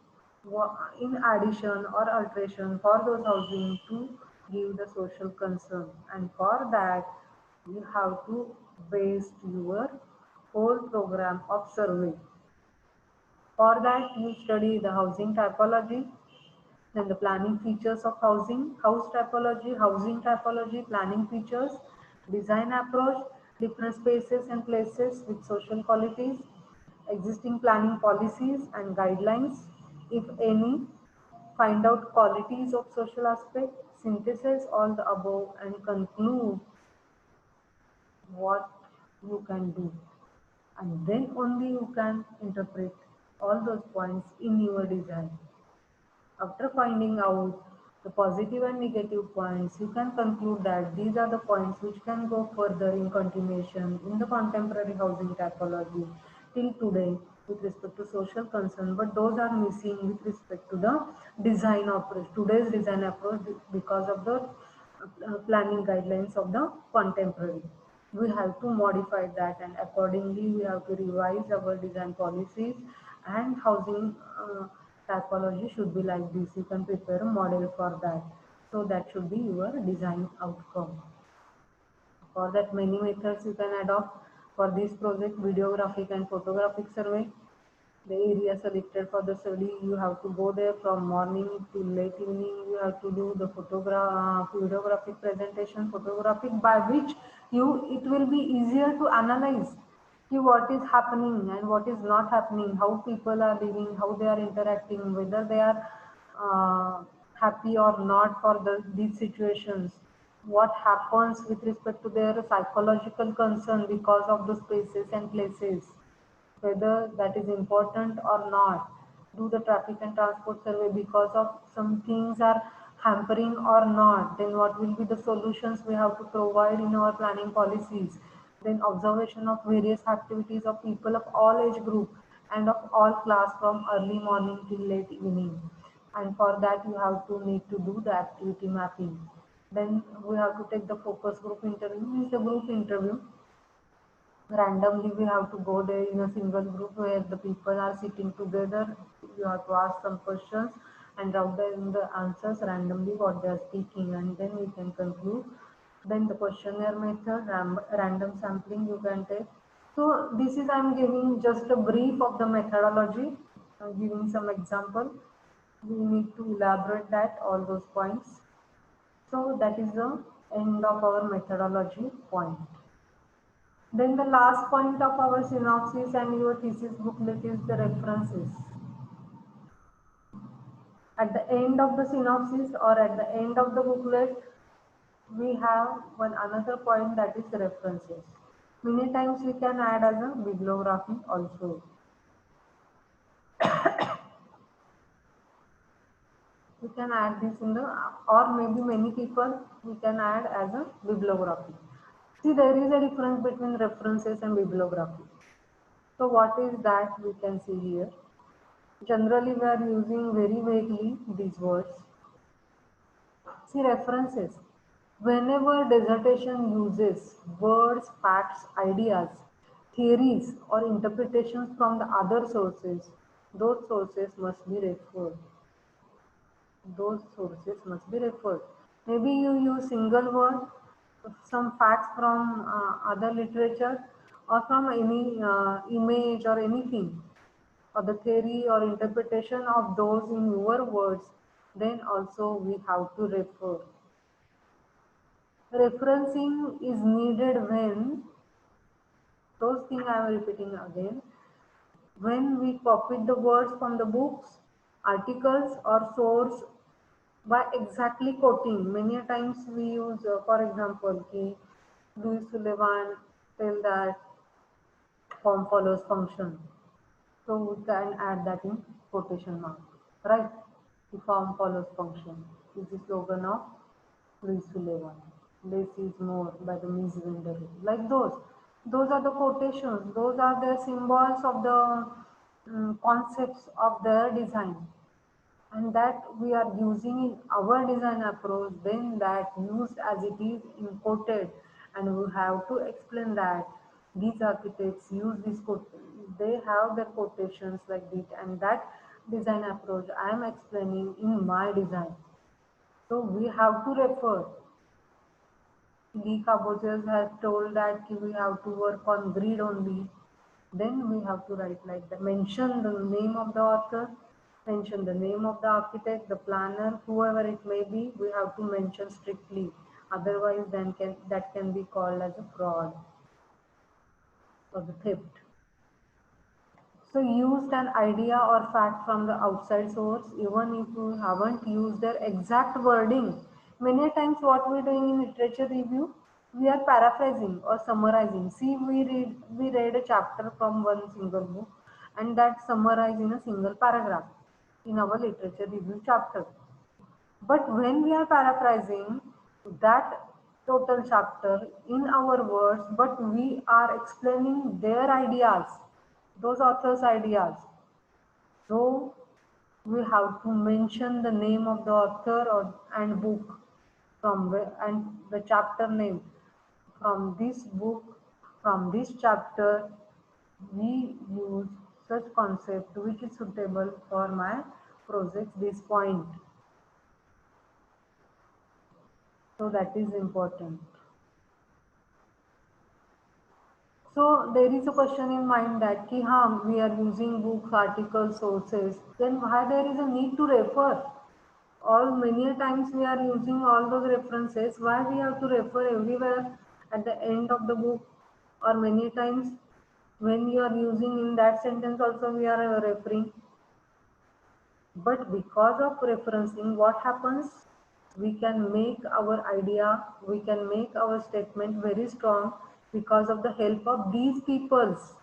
in addition or alteration for those housing to give the social concern. And for that, you have to base your whole program of survey. For that, you study the housing typology, then the planning features of housing, house typology, housing typology, planning features, Design approach, different spaces and places with social qualities, existing planning policies and guidelines, if any, find out qualities of social aspect, synthesize all the above and conclude what you can do. And then only you can interpret all those points in your design. After finding out the positive and negative points, you can conclude that these are the points which can go further in continuation in the contemporary housing typology till today with respect to social concern, but those are missing with respect to the design approach, today's design approach because of the planning guidelines of the contemporary. We have to modify that and accordingly we have to revise our design policies and housing typology should be like this. You can prepare a model for that. So that should be your design outcome. For that many methods you can adopt. For this project, videographic and photographic survey. The area selected for the study, you have to go there from morning till late evening. You have to do the videographic presentation, photographic, by which it will be easier to analyze what is happening and what is not happening, how people are living, how they are interacting, whether they are happy or not for these situations, what happens with respect to their psychological concern because of the spaces and places, whether that is important or not. Do the traffic and transport survey because of some things are hampering or not. Then what will be the solutions we have to provide in our planning policies. Then observation of various activities of people of all age group and of all class from early morning till late evening. And for that you have to need to do the activity mapping. Then we have to take the focus group interview, means the group interview. Randomly we have to go there in a single group where the people are sitting together. You have to ask some questions and write down the answers randomly what they are speaking, and then we can conclude. Then the questionnaire method, random sampling you can take. So this is, I'm giving just a brief of the methodology. I'm giving some example. We need to elaborate that all those points. So that is the end of our methodology point. Then the last point of our synopsis and your thesis booklet is the references. At the end of the synopsis or at the end of the booklet, we have one another point, that is references. Many times we can add as a bibliography also. We can add this in the, or maybe many people we can add as a bibliography. See, there is a difference between references and bibliography. So what is that we can see here? Generally, we are using very vaguely these words. See, references. Whenever dissertation uses words, facts, ideas, theories, or interpretations from the other sources, those sources must be referred. Those sources must be referred. Maybe you use single word, some facts from other literature, or from any image or anything, or the theory or interpretation of those in your words, then also we have to refer. Referencing is needed when, those things I am repeating again, when we copied the words from the books, articles or source by exactly quoting. Many times we use, for example, Louis Sullivan tell that form follows function. So we can add that in quotation mark, right? The form follows function is the slogan of Louis Sullivan. Less is more by the Miss Wenderley. Like those. Those are the quotations. Those are the symbols of the concepts of their design. And that we are using in our design approach, then that used as it is imported, and we have to explain that these architects use this quote, they have their quotations like this, and that design approach I am explaining in my design. So we have to refer. Lee Corbusier has told that we have to work on grid only. Then we have to write like that. Mention the name of the author, mention the name of the architect, the planner, whoever it may be, we have to mention strictly. Otherwise, then that can be called as a fraud or the theft. So used an idea or fact from the outside source, even if you haven't used their exact wording. Many times what we're doing in literature review, we are paraphrasing or summarizing. See, we read a chapter from one single book and that summarized in a single paragraph in our literature review chapter. But when we are paraphrasing that total chapter in our words, but we are explaining their ideas, those authors' ideas. So we have to mention the name of the author and book from and the chapter name from this book, from this chapter. We use such concept which is suitable for my project this point. So that is important. So there is a question in mind that ki, we are using books, articles, sources. Then why there is a need to refer? All many times we are using all those references. Why we have to refer everywhere at the end of the book? Or many times when you are using in that sentence also we are referring. But because of referencing, what happens? We can make our idea, we can make our statement very strong because of the help of these peoples.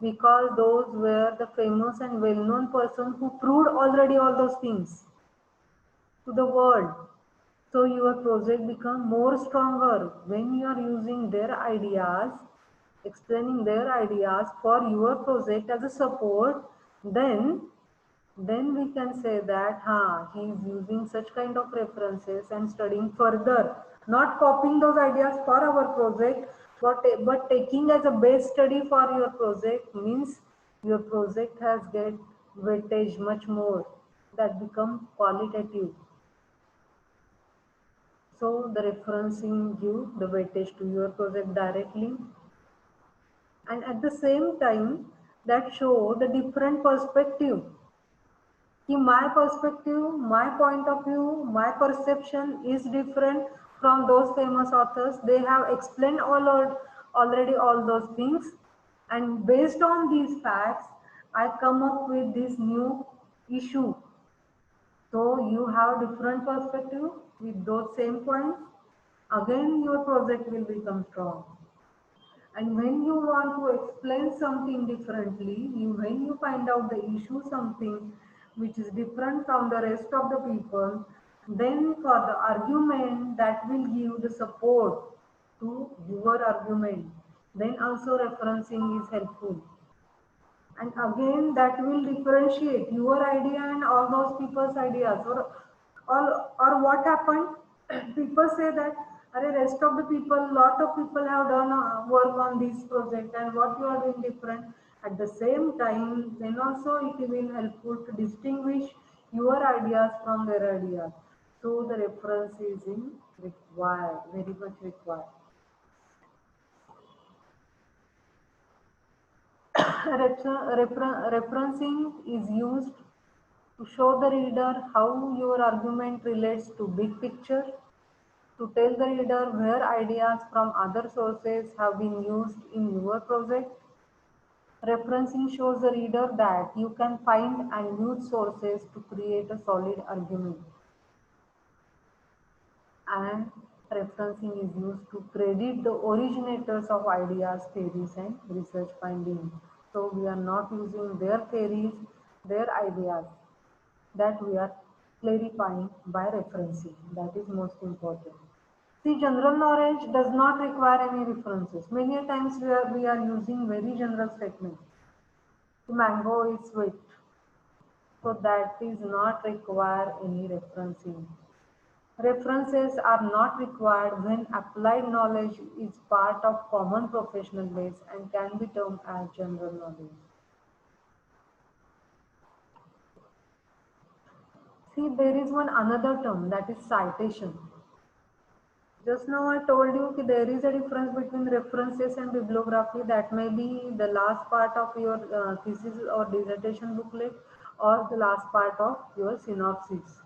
Because those were the famous and well-known person who proved already all those things to the world. So your project become more stronger when you are using their ideas, explaining their ideas for your project as a support. Then we can say that he is using such kind of references and studying further, not copying those ideas for our project, but taking as a base study for your project means your project has get weightage much more, that become qualitative. So the referencing give the weightage to your project directly, and at the same time that show the different perspective. My perspective, my point of view, my perception is different from those famous authors. They have explained already all those things, and based on these facts, I come up with this new issue. So you have different perspective with those same points. Again, your project will become strong. And when you want to explain something differently, when you find out the issue something which is different from the rest of the people, then for the argument that will give the support to your argument, then also referencing is helpful. And again, that will differentiate your idea and all those people's ideas. Or what happened? People say that, the rest of the people, lot of people have done work on this project, and what you are doing different. At the same time, then also it will helpful to distinguish your ideas from their ideas. So the reference is in required, very much required. Referencing is used to show the reader how your argument relates to big picture, to tell the reader where ideas from other sources have been used in your project. Referencing shows the reader that you can find and use sources to create a solid argument. And referencing is used to credit the originators of ideas, theories, and research findings. So we are not using their theories, their ideas, that we are clarifying by referencing. That is most important. See, general knowledge does not require any references. Many times we are using very general statements. Mango is sweet. So that is not require any referencing. References are not required when applied knowledge is part of common professional base and can be termed as general knowledge. See, there is one another term, that is citation. Just now I told you that there is a difference between references and bibliography. That may be the last part of your thesis or dissertation booklet, or the last part of your synopsis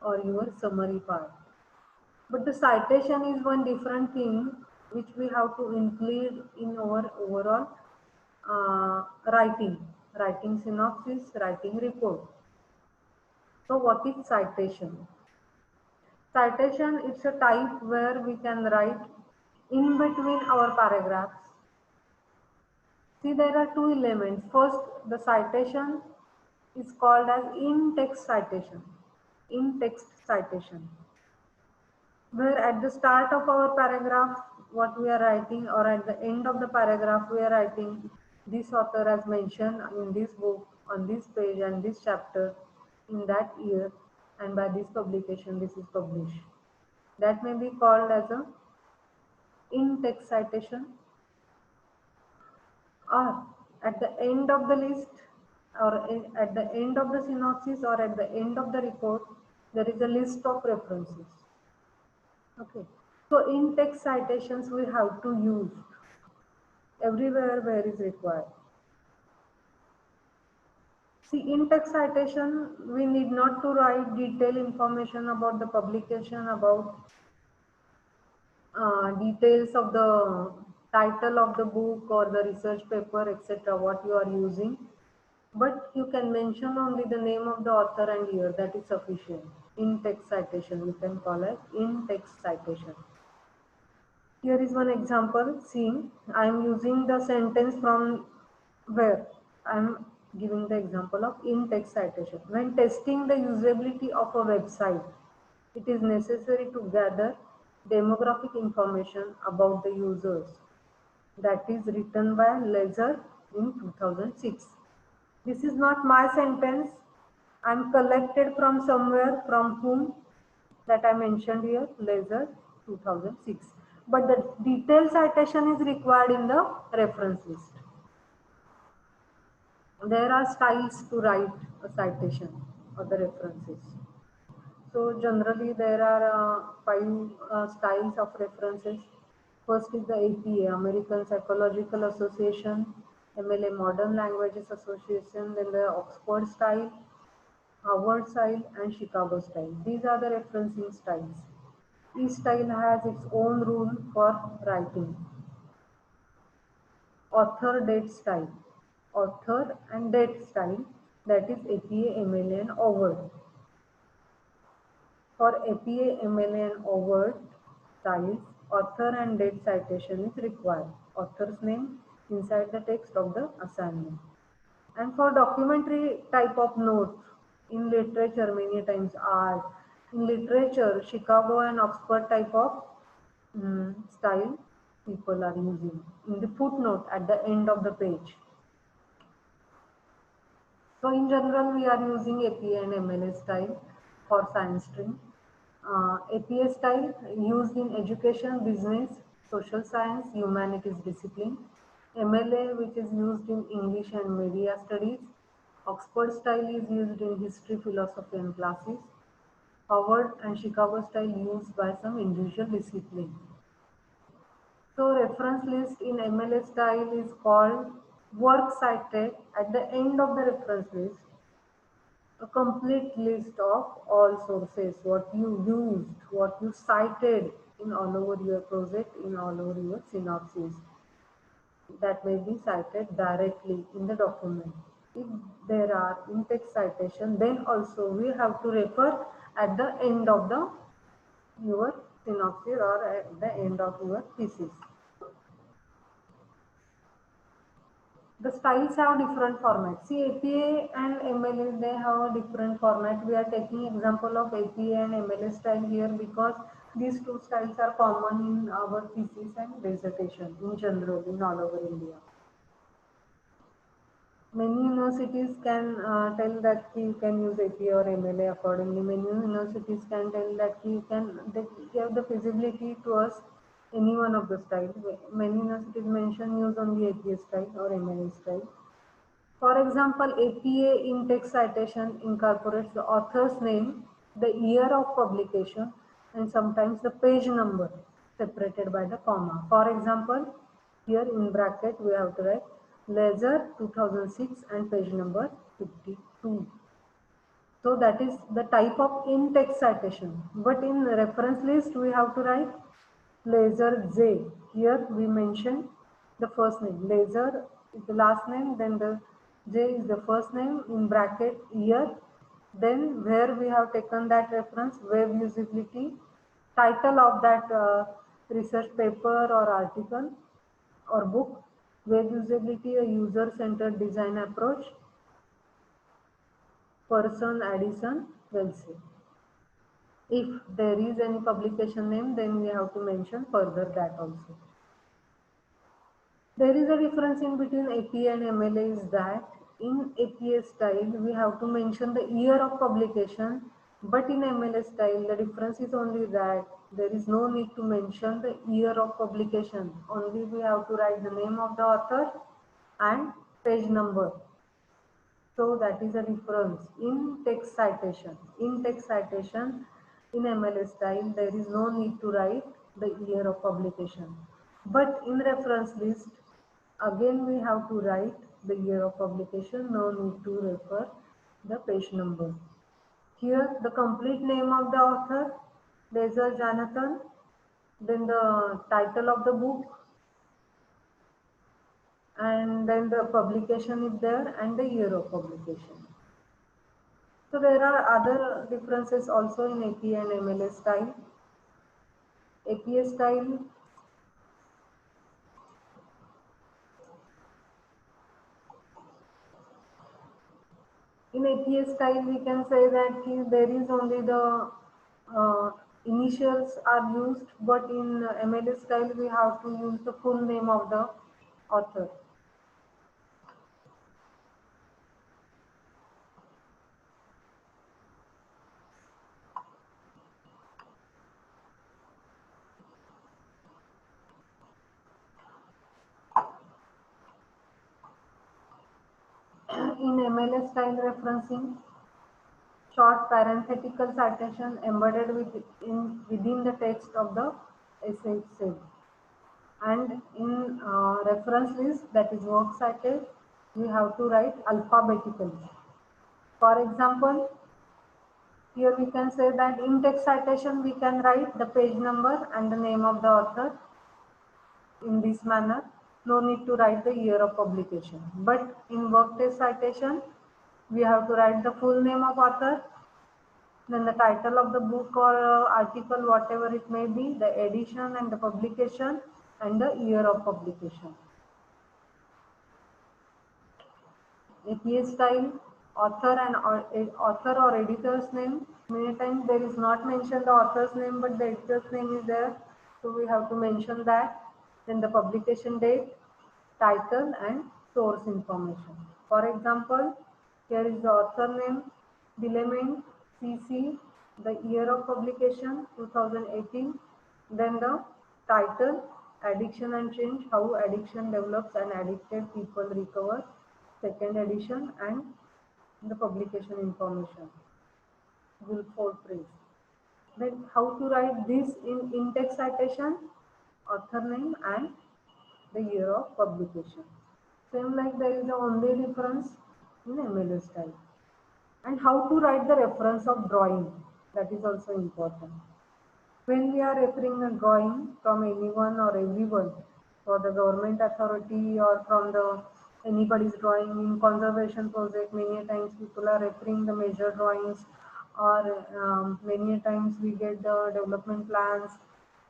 or your summary part. But the citation is one different thing which we have to include in our overall writing synopsis, writing report. So what is citation? Citation is a type where we can write in between our paragraphs. See, there are two elements. First, the citation is called as in-text citation. In-text citation, where at the start of our paragraph, what we are writing, or at the end of the paragraph, we are writing, this author has mentioned in this book, on this page, and this chapter, in that year, and by this publication, this is published. That may be called as a in-text citation, or at the end of the list, or at the end of the synopsis, or at the end of the report, there is a list of references. Okay, so in-text citations we have to use everywhere where is required. See, in-text citation, we need not to write detailed information about the publication, about details of the title of the book or the research paper, etc., what you are using. But you can mention only the name of the author and year, that is sufficient. In-text citation, we can call it in-text citation. Here is one example. See, I am using the sentence from where I am giving the example of in-text citation. When testing the usability of a website, it is necessary to gather demographic information about the users. That is written by Lezer in 2006. This is not my sentence. I am collected from somewhere, from whom, that I mentioned here, Lezer 2006. But the detailed citation is required in the reference list. There are styles to write a citation or the references. So generally there are five styles of references. First is the APA, American Psychological Association, MLA, Modern Languages Association, then the Oxford style, Harvard style, and Chicago style. These are the referencing styles. Each style has its own rule for writing. Author date style. Author and date style, that is APA, MLA, and OVERT. For APA, MLA, and OVERT styles, author and date citation is required. Author's name inside the text of the assignment. And for documentary type of notes, in literature, many times art, in literature, Chicago and Oxford type of style people are using in the footnote at the end of the page. So in general, we are using APA and MLA style for science stream. APA style used in education, business, social science, humanities discipline. MLA, which is used in English and media studies. Oxford style is used in history, philosophy, and classes. Harvard and Chicago style used by some individual discipline. So reference list in MLA style is called work cited. At the end of the reference list, a complete list of all sources, what you used, what you cited in all over your project, in all over your synopsis, that may be cited directly in the document. If there are in-text citation, then also we have to refer at the end of your synopsis or at the end of your thesis. The styles have different formats. See, APA and MLA, they have a different format. We are taking example of APA and MLA style here because these two styles are common in our thesis and dissertation in general in all over India. Many universities can tell that you can use APA or MLA accordingly. Many universities can tell that they give the feasibility to us any one of the styles. Many universities mention use only APA style or MLA style. For example, APA in-text citation incorporates the author's name, the year of publication, and sometimes the page number separated by the comma. For example, here in bracket we have to write Lezer 2006 and page number 52. So So that is the type of in-text citation. But in reference list, we have to write Laser J. Here we mention the first name. Laser is the last name, then the J is the first name in bracket year. Then where we have taken that reference, web usability, title of that research paper or article or book, web usability, a user-centered design approach, person addition, well said. If there is any publication name, then we have to mention further that also. There is a difference in between APA and MLA is that in APA style, we have to mention the year of publication, but in MLA style, the difference is only that there is no need to mention the year of publication. Only we have to write the name of the author and page number. So that is a difference in text citation. In text citation, in MLA style, there is no need to write the year of publication. But in reference list, again we have to write the year of publication, no need to refer the page number. Here the complete name of the author, Laser Jonathan, then the title of the book, and then the publication is there and the year of publication. So there are other differences also in APA and MLA style. APA style, in APA style we can say that there is only the initials are used, but in MLA style we have to use the full name of the author. In MLA style referencing, short parenthetical citation embedded within the text of the essay itself. And in reference list, that is works cited, we have to write alphabetically. For example, here we can say that in text citation we can write the page number and the name of the author in this manner. No need to write the year of publication. But in work text citation, we have to write the full name of author, then the title of the book or article, whatever it may be, the edition and the publication, and the year of publication. APA style, author or editor's name. Many times there is not mentioned the author's name, but the editor's name is there, so we have to mention that. Then the publication date, title, and source information. For example, here is the author name, Delement, CC, the year of publication 2018, then the title, Addiction and Change, How Addiction Develops and Addicted People Recover, second edition, and the publication information, Guilford Press. Then how to write this in in-text citation, author name and the year of publication. Same like there is only difference in MLA style. And how to write the reference of drawing, that is also important. When we are referring a drawing from anyone or everyone, for the government authority or from the anybody's drawing in conservation project, many times people are referring the major drawings, or many times we get the development plans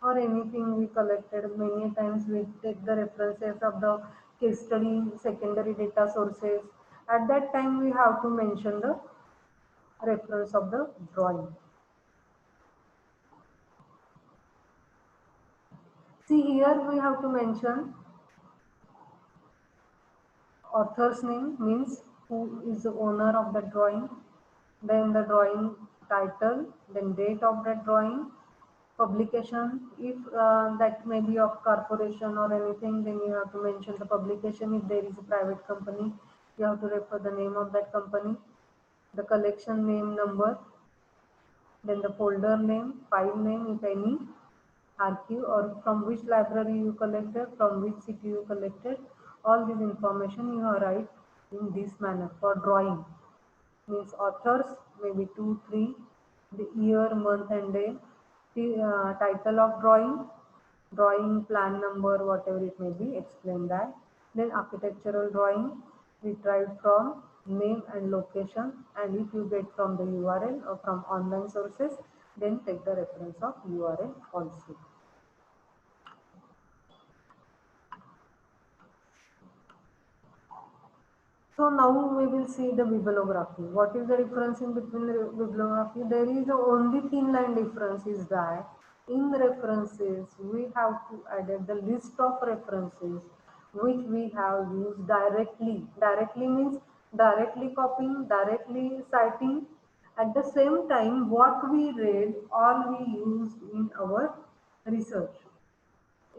or anything we collected. Many times we take the references of the case study, secondary data sources. At that time we have to mention the reference of the drawing. See, here we have to mention author's name, means who is the owner of the drawing, then the drawing title, then date of the drawing, publication, if that may be of corporation or anything, then you have to mention the publication. If there is a private company, you have to refer the name of that company, the collection name, number, then the folder name, file name, if any, archive, or from which library you collected, from which city you collected. All this information you have write in this manner. For drawing, means author's maybe 2, 3, the year, month and day, the title of drawing plan number, whatever it may be, explain that. Then architectural drawing, retrieved from name and location, and if you get from the URL or from online sources, then take the reference of URL also. So now we will see the bibliography. What is the difference in between the bibliography? There is only thin line difference is that in references we have to add the list of references which we have used directly. Directly means directly copying, directly citing. At the same time, what we read, all we used in our research,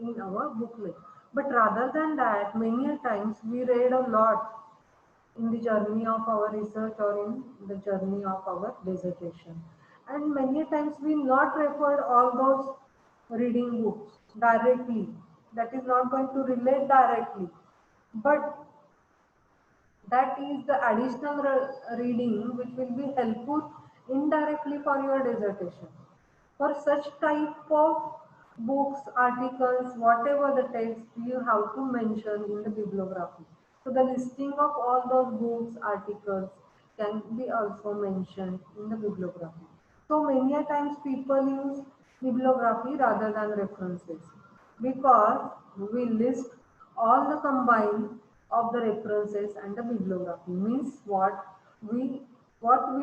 in our booklet. But rather than that, many a times we read a lot in the journey of our research or in the journey of our dissertation. And many times we not referred all those reading books directly. That is not going to relate directly. But that is the additional reading which will be helpful indirectly for your dissertation. For such type of books, articles, whatever the text, you have to mention in the bibliography. So the listing of all those books, articles can be also mentioned in the bibliography. So many a times people use bibliography rather than references because we list all the combine of the references and the bibliography means what we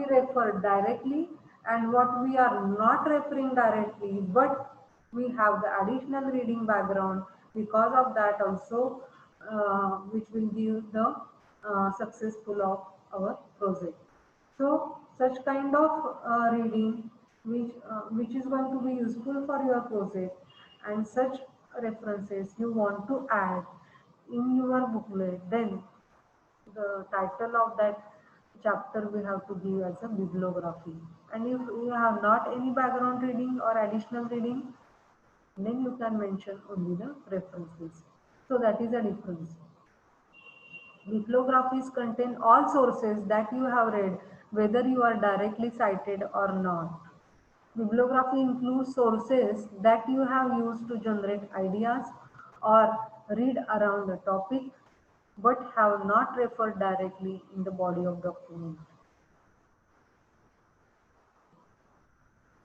refer directly and what we are not referring directly, but we have the additional reading background. Because of that also, which will give the successful of our project. So such kind of reading which is going to be useful for your project, and such references you want to add in your booklet, then the title of that chapter we have to give as a bibliography. And if you have not any background reading or additional reading, then you can mention only the references. So that is a difference. Bibliographies contain all sources that you have read, whether you are directly cited or not. Bibliography includes sources that you have used to generate ideas or read around a topic but have not referred directly in the body of document.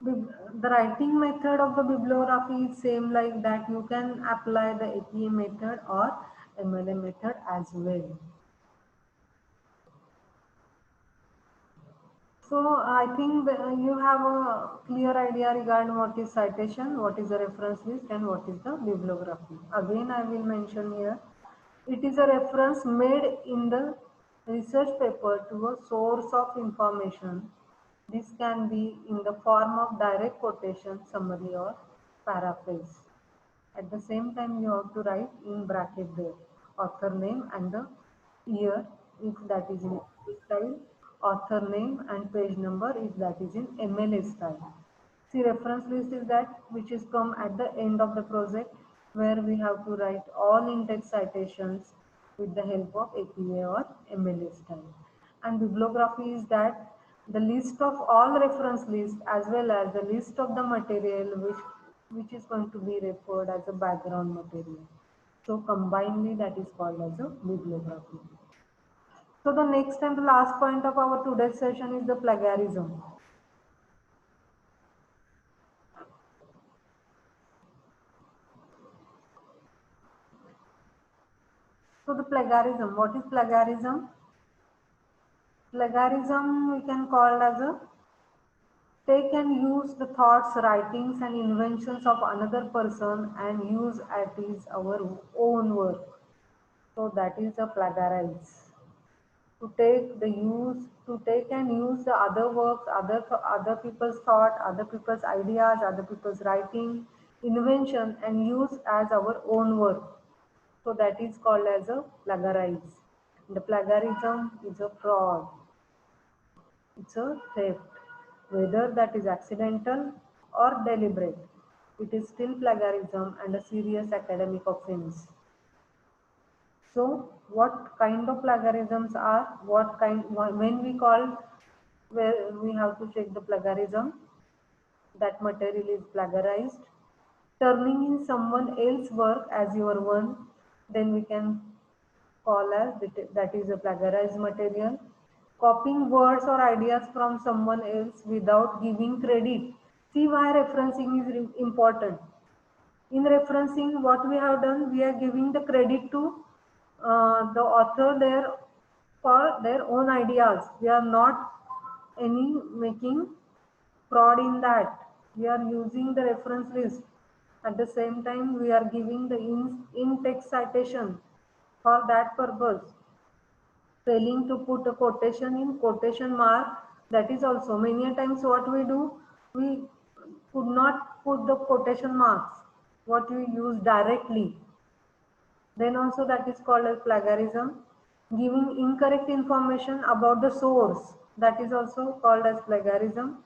The writing method of the bibliography is same like that. You can apply the APA method or MLA method as well. So I think you have a clear idea regarding what is citation, what is the reference list, and what is the bibliography. Again, I will mention here. It is a reference made in the research paper to a source of information. This can be in the form of direct quotation, summary, or paraphrase. At the same time, you have to write in bracket there author name and the year if that is in style, author name and page number if that is in MLA style. See, reference list is that which is come at the end of the project where we have to write all in-text citations with the help of APA or MLA style. And bibliography is that the list of all reference lists as well as the list of the material which is going to be referred as a background material. So combinedly that is called as a bibliography. So the next and the last point of our today's session is the plagiarism. So the plagiarism, what is plagiarism? Plagiarism we can call as a take and use the thoughts, writings and inventions of another person and use as is our own work. So that is a plagiarize. To take and use the other works, other people's thought, other people's ideas, other people's writing, invention and use as our own work. So that is called as a plagiarize. The plagiarism is a fraud. It's a theft. Whether that is accidental or deliberate, it is still plagiarism and a serious academic offense. So, what kind of plagiarisms are? What kind? When we call where we have to check the plagiarism, that material is plagiarized. Turning in someone else's work as your own, then we can call as that is a plagiarized material. Copying words or ideas from someone else without giving credit. See why referencing is important. In referencing, what we have done, we are giving the credit to the author there for their own ideas. We are not any making fraud in that. We are using the reference list. At the same time, we are giving the in-text citation for that purpose. Failing to put a quotation in quotation mark, that is also many a times what we do, we could not put the quotation marks, what we use directly. Then also that is called as plagiarism. Giving incorrect information about the source, that is also called as plagiarism.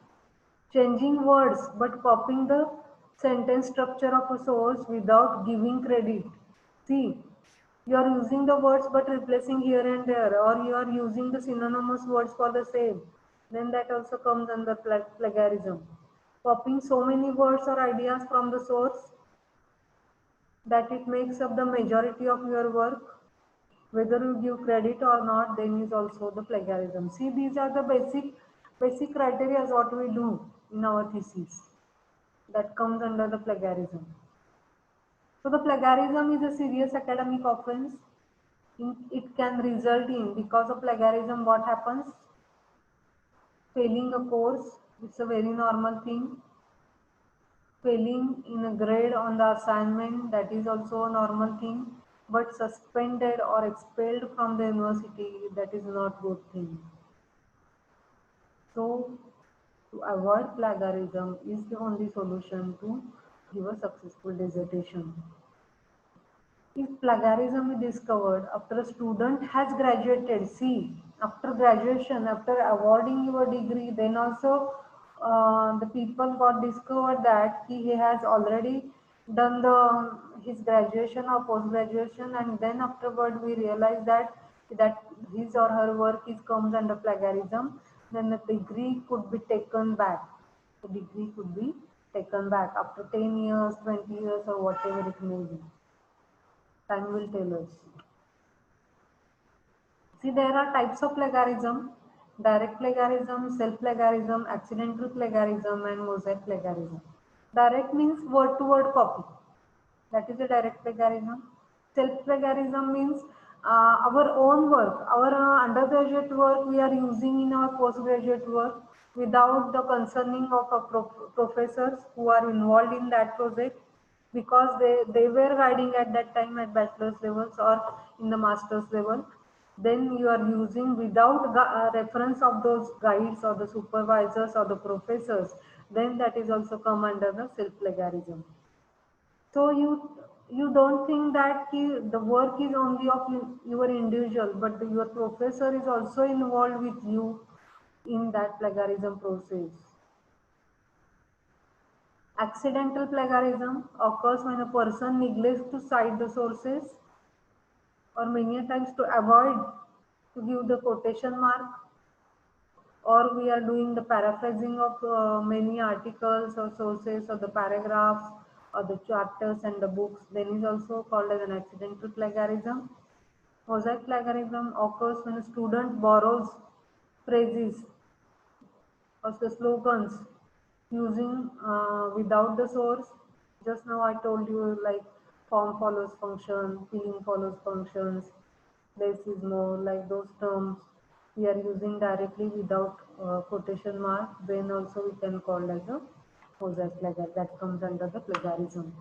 Changing words but copying the sentence structure of a source without giving credit. See, you are using the words but replacing here and there, or you are using the synonymous words for the same. Then that also comes under plagiarism. Copying so many words or ideas from the source that it makes up the majority of your work, whether you give credit or not, then is also the plagiarism. See, these are the basic criteria as what we do in our thesis, that comes under the plagiarism. So the plagiarism is a serious academic offense. It can result in, because of plagiarism, what happens? Failing a course, it's a very normal thing. Failing in a grade on the assignment, that is also a normal thing. But suspended or expelled from the university, that is not good thing. So to avoid plagiarism is the only solution to give a successful dissertation. If plagiarism is discovered after a student has graduated, see, after graduation, after awarding your degree, then also the people got discovered that he has already done his graduation or post graduation, and then afterward we realize that his or her work is comes under plagiarism, then the degree could be taken back. The degree could be taken back after 10 years, 20 years, or whatever it may be. Time will tell us. See, there are types of plagiarism: direct plagiarism, self plagiarism, accidental plagiarism, and mosaic plagiarism. Direct means word to word copy. That is a direct plagiarism. Self plagiarism means our own work, our undergraduate work we are using in our postgraduate work without the concerning of professors who are involved in that project, because they were guiding at that time at bachelor's levels or in the master's level. Then you are using without reference of those guides or the supervisors or the professors, then that is also come under the self plagiarism. So you don't think that the work is only of your individual, but your professor is also involved with you in that plagiarism process. Accidental plagiarism occurs when a person neglects to cite the sources, or many times to avoid to give the quotation mark, or we are doing the paraphrasing of many articles or sources or the paragraphs or the chapters and the books, then is also called as an accidental plagiarism. Mosaic plagiarism occurs when a student borrows phrases or the slogans using without the source. Just now I told you, like form follows function, feeling follows functions, less is more, like those terms we are using directly without quotation mark, then also we can call as a mosaic plagiarism. That comes under the plagiarism.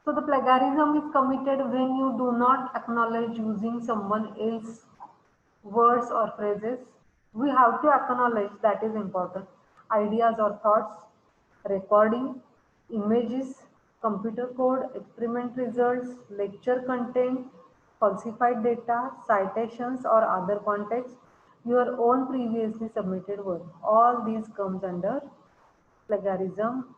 So the plagiarism is committed when you do not acknowledge using someone else's words or phrases. We have to acknowledge, that is important. Ideas or thoughts, recording, images, computer code, experiment results, lecture content, falsified data, citations or other context, your own previously submitted work. All these comes under plagiarism.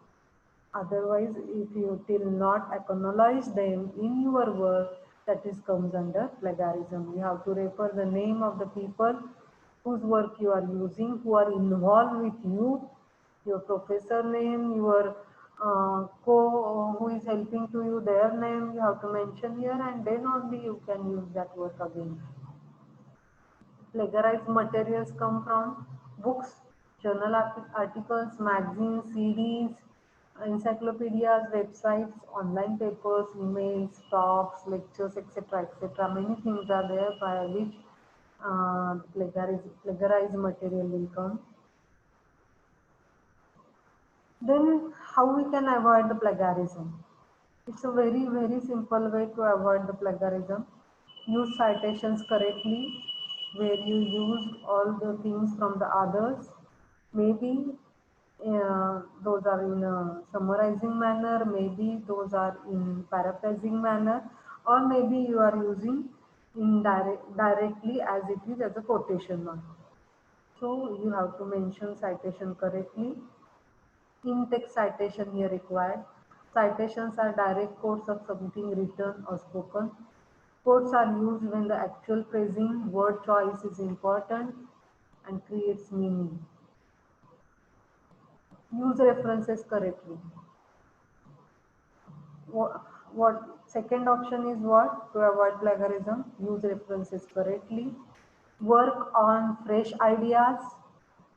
Otherwise, if you till not acknowledge them in your work, that is comes under plagiarism. You have to refer the name of the people whose work you are using, who are involved with you, your professor name, your who is helping to you, their name you have to mention here, and then only you can use that work again. Plagiarized materials come from books, journal articles, magazines, CDs, encyclopedias, websites, online papers, emails, talks, lectures, etc. etc. Many things are there by which plagiarized material will come. Then how we can avoid the plagiarism? It's a very simple way to avoid the plagiarism. Use citations correctly, where you use all the things from the others. Maybe those are in a summarizing manner, maybe those are in paraphrasing manner, or maybe you are using directly as it is as a quotation mark. So you have to mention citation correctly. In-text citation here required. Citations are direct quotes of something written or spoken. Quotes are used when the actual phrasing, word choice is important and creates meaning. Use references correctly. What second option is what? To avoid plagiarism, use references correctly. Work on fresh ideas,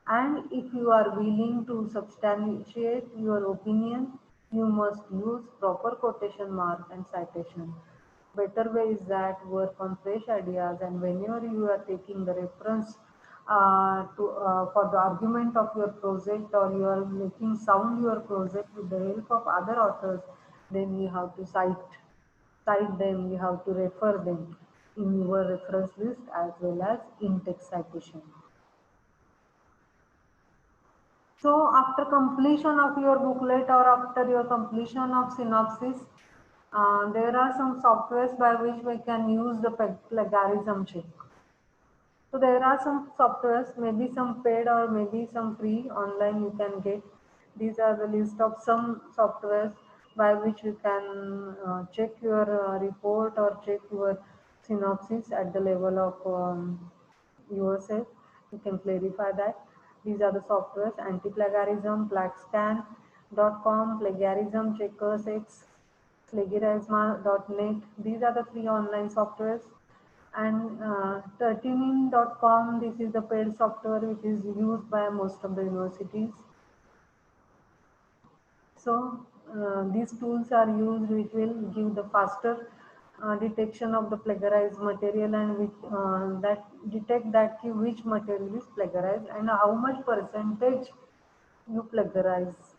and if you are willing to substantiate your opinion, you must use proper quotation mark and citation. Better way is that work on fresh ideas, and whenever you are taking the reference for the argument of your project, or you are making sound your project with the help of other authors, then you have to cite them, you have to refer them in your reference list as well as in text citation. So after completion of your booklet or after your completion of synopsis, there are some softwares by which we can use the plagiarism check. So there are some softwares, maybe some paid or maybe some free online you can get. These are the list of some softwares by which you can check your report or check your synopsis at the level of yourself. You can clarify that. These are the softwares: anti-plagiarism, plagscan.com, plagiarism checkers X, plagiarisma.net. These are the three online softwares. And Tertinin.com, this is the paid software which is used by most of the universities. So these tools are used which will give the faster detection of the plagiarized material, and which that detect that which material is plagiarized and how much percentage you plagiarize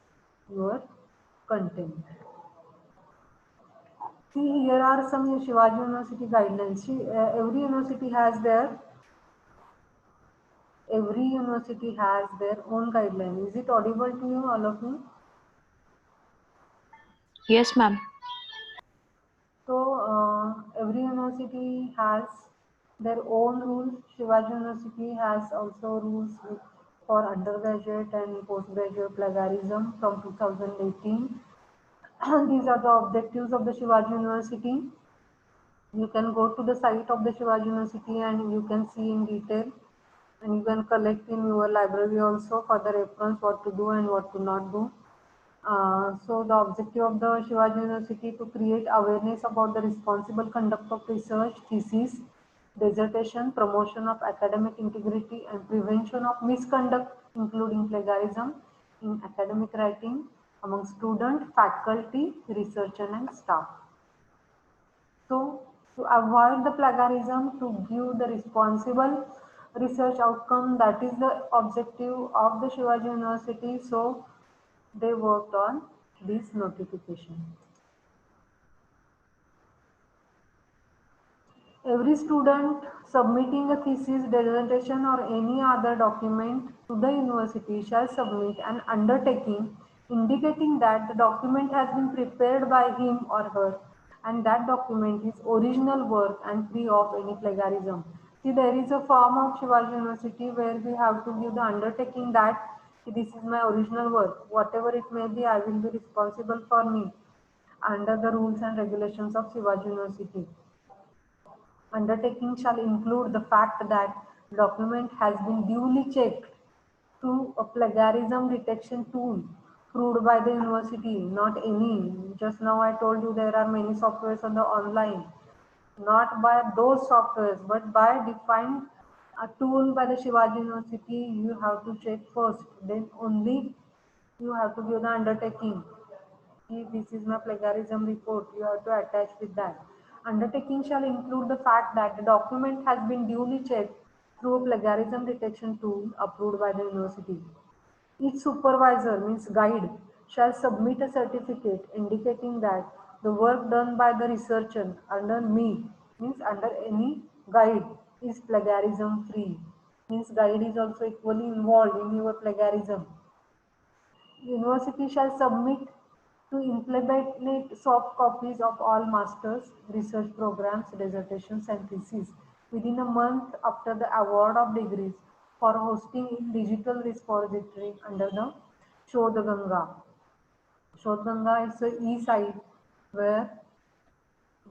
your content. See, here are some Shivaji University guidelines. Every university has their own guideline. Is it audible to you, all of you? Yes, ma'am. So every university has their own rules. Shivaji University has also rules for undergraduate and postgraduate plagiarism from 2018. These are the objectives of the Shivaji University. You can go to the site of the Shivaji University and you can see in detail, and you can collect in your library also for the reference what to do and what to not do. So the objective of the Shivaji University to create awareness about the responsible conduct of research, thesis, dissertation, promotion of academic integrity, and prevention of misconduct, including plagiarism in academic writing among student, faculty, researcher, and staff. So to avoid the plagiarism, to give the responsible research outcome, that is the objective of the Shivaji University. So they worked on this notification. Every student submitting a thesis, dissertation, or any other document to the university shall submit an undertaking indicating that the document has been prepared by him or her, and that document is original work and free of any plagiarism. See, there is a form of Shivaji University where we have to give the undertaking that this is my original work. Whatever it may be, I will be responsible for me under the rules and regulations of Shivaji University. Undertaking shall include the fact that Document has been duly checked through a plagiarism detection tool proved by the university, not any. Just now I told you there are many softwares on the online, not by those softwares, but by defined a tool by the Shivaji University. You have to check first, then only you have to give the undertaking. This is my plagiarism report. You have to attach with that. Undertaking shall include the fact that the document has been duly checked through a plagiarism detection tool approved by the university. Each supervisor, means guide, shall submit a certificate indicating that the work done by the researcher under me, means under any guide, is plagiarism free. Means guide is also equally involved in your plagiarism. University shall submit to implement soft copies of all masters, research programs, dissertations, and theses within a month after the award of degrees for hosting in digital repository under the Shodh Ganga. Shodh Ganga is a e-site where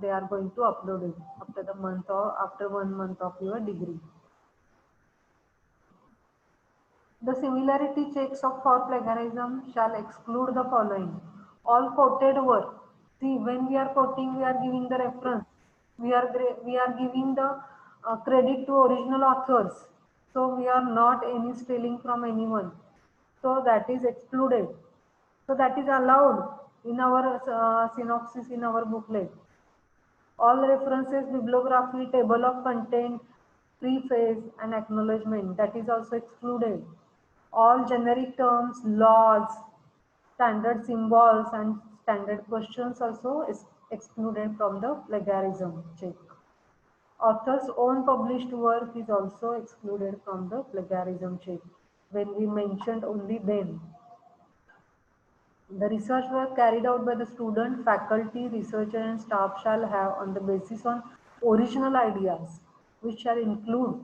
they are going to upload it after the month or after 1 month of your degree. The similarity checks of for plagiarism shall exclude the following. All quoted work. See, when we are quoting, we are giving the reference. We are giving the credit to original authors. So we are not any stealing from anyone. So that is excluded. So that is allowed in our synopsis in our booklet. All references, bibliography, table of content, preface, and acknowledgement, that is also excluded. All generic terms, laws, standard symbols, and standard questions also is excluded from the plagiarism check. Author's own published work is also excluded from the plagiarism check when we mentioned only them. The research work carried out by the student, faculty, researcher and staff shall have on the basis on original ideas, which shall include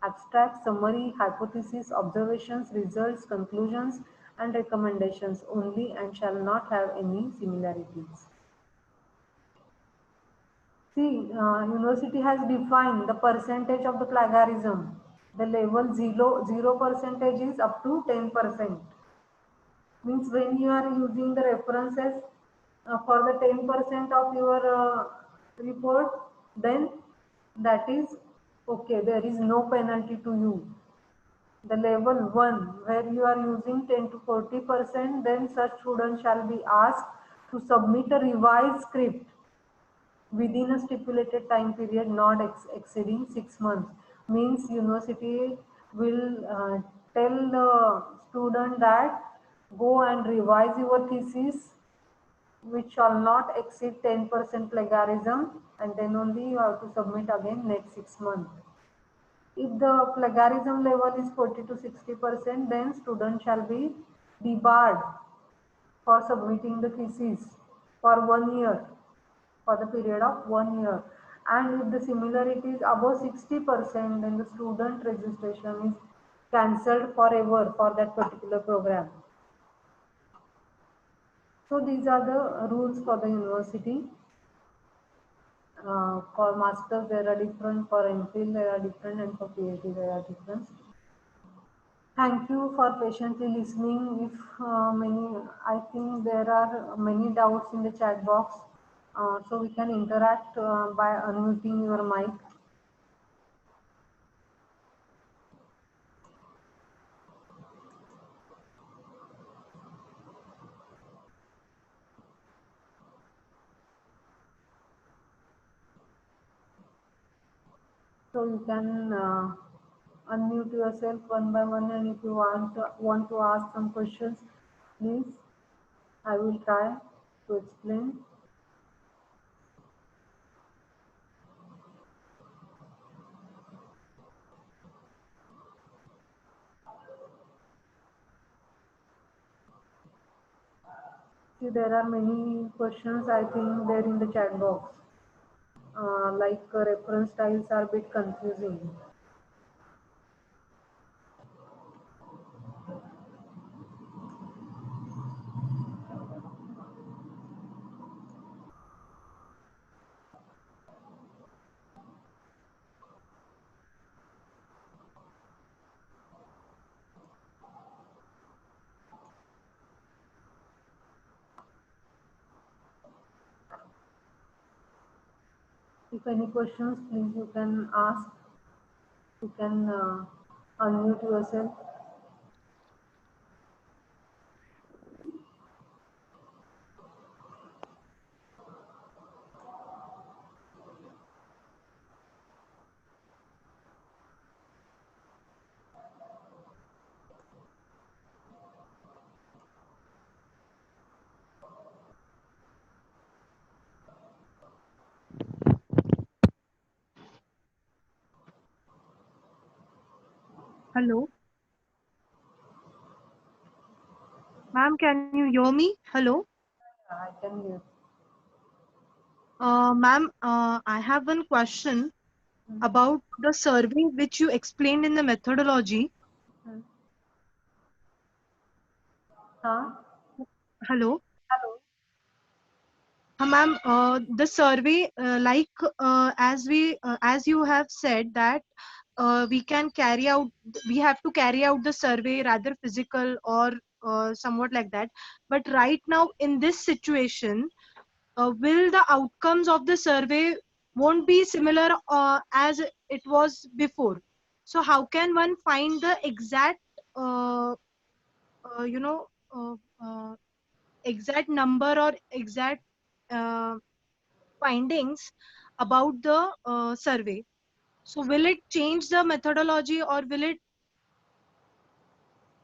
abstract, summary, hypothesis, observations, results, conclusions and recommendations only and shall not have any similarities. See, university has defined the percentage of the plagiarism. The level 0 percentage is up to 10%. Means when you are using the references for the 10% of your report, then that is okay, there is no penalty to you. The level 1 where you are using 10 to 40%, then such student shall be asked to submit a revised script within a stipulated time period not exceeding 6 months. Means university will tell the student that go and revise your thesis which shall not exceed 10% plagiarism, and then only you have to submit again next 6 months. If the plagiarism level is 40 to 60%, then student shall be debarred for submitting the thesis for 1 year, for the period of 1 year. And if the similarity is above 60%, then the student registration is cancelled forever for that particular program. So these are the rules for the university. For masters there are different, for MPhil there are different, and for PhD there are different. Thank you for patiently listening. If I think there are many doubts in the chat box, so we can interact by unmuting your mic. So you can unmute yourself one by one, and if you want to ask some questions, please. I will try to explain. See, there are many questions I think there in the chat box. Like reference styles are a bit confusing. If any questions, please you can ask. You can unmute yourself. Hello, ma'am, can you hear me? Hello, I can hear. ma'am, I have one question Hmm. about the survey which you explained in the methodology. Hmm. Huh? Hello, Hello. ma'am, the survey, as you have said that we can carry out, we have to carry out the survey rather physical or somewhat like that. But right now in this situation, will the outcomes of the survey won't be similar as it was before, so how can one find the exact uh, uh, you know uh, uh, exact number or exact uh, findings about the survey? So will it change the methodology or will it?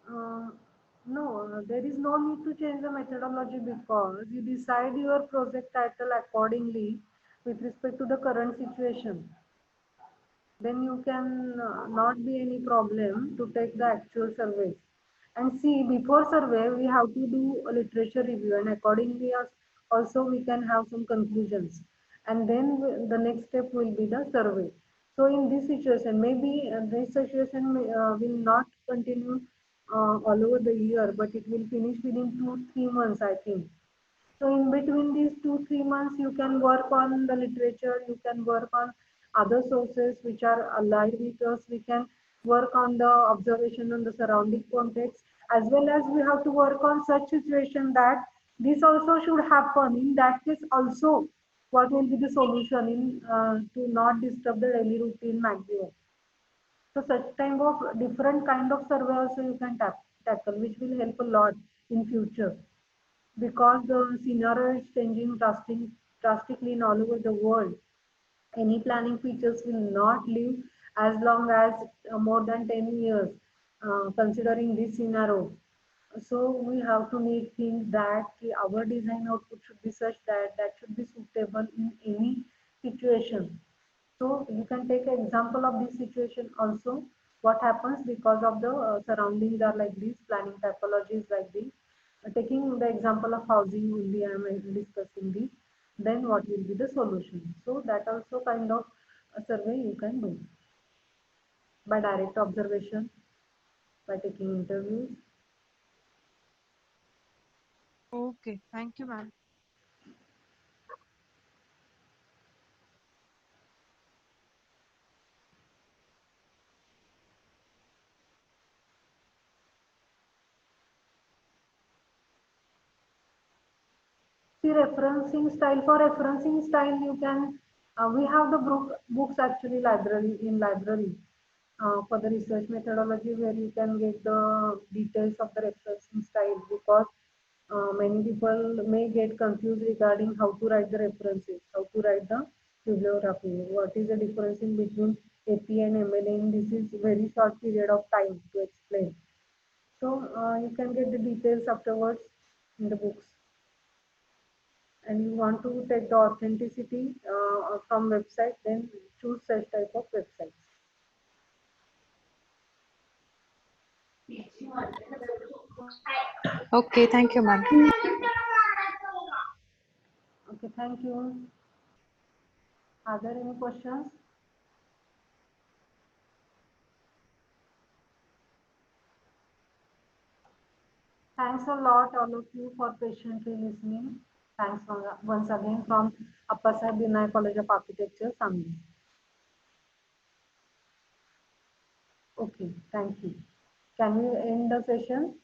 Uh, no, there is no need to change the methodology because you decide your project title accordingly with respect to the current situation. Then you can not be any problem to take the actual surveys. And see, before survey, we have to do a literature review, and accordingly, also we can have some conclusions. And then the next step will be the survey. So in this situation, maybe this situation will not continue all over the year, but it will finish within 2 3 months, I think. So in between these 2 3 months, you can work on the literature, you can work on other sources which are allied with us, we can work on the observation on the surrounding context, as well as we have to work on such situation that this also should happen. In that case also, what will be the solution in to not disturb the daily routine maximum. So such type of different kind of survey also you can tackle, which will help a lot in future because the scenario is changing drastically in all over the world. Any planning features will not live as long as more than 10 years, considering this scenario. So we have to make things that our design output should be such that that should be suitable in any situation. So you can take an example of this situation also. What happens because of the surroundings are like this, planning typologies like this. Taking the example of housing only, I am discussing this. Then what will be the solution? So that also kind of a survey you can do by direct observation, by taking interviews. Okay, thank you, ma'am. See, referencing style, for referencing style you can we have the books actually library in library for the research methodology where you can get the details of the referencing style because many people may get confused regarding how to write the references, how to write the bibliography, what is the difference in between AP and MLA in this is very short period of time to explain. So you can get the details afterwards in the books, and you want to take the authenticity from website, then choose such type of websites. Okay, thank you, ma'am. Okay, thank you. Are there any questions? Thanks a lot, all of you, for patiently listening. Thanks once again from Appasaheb Binay College of Architecture, Sangli. Okay, thank you. Can we end the session?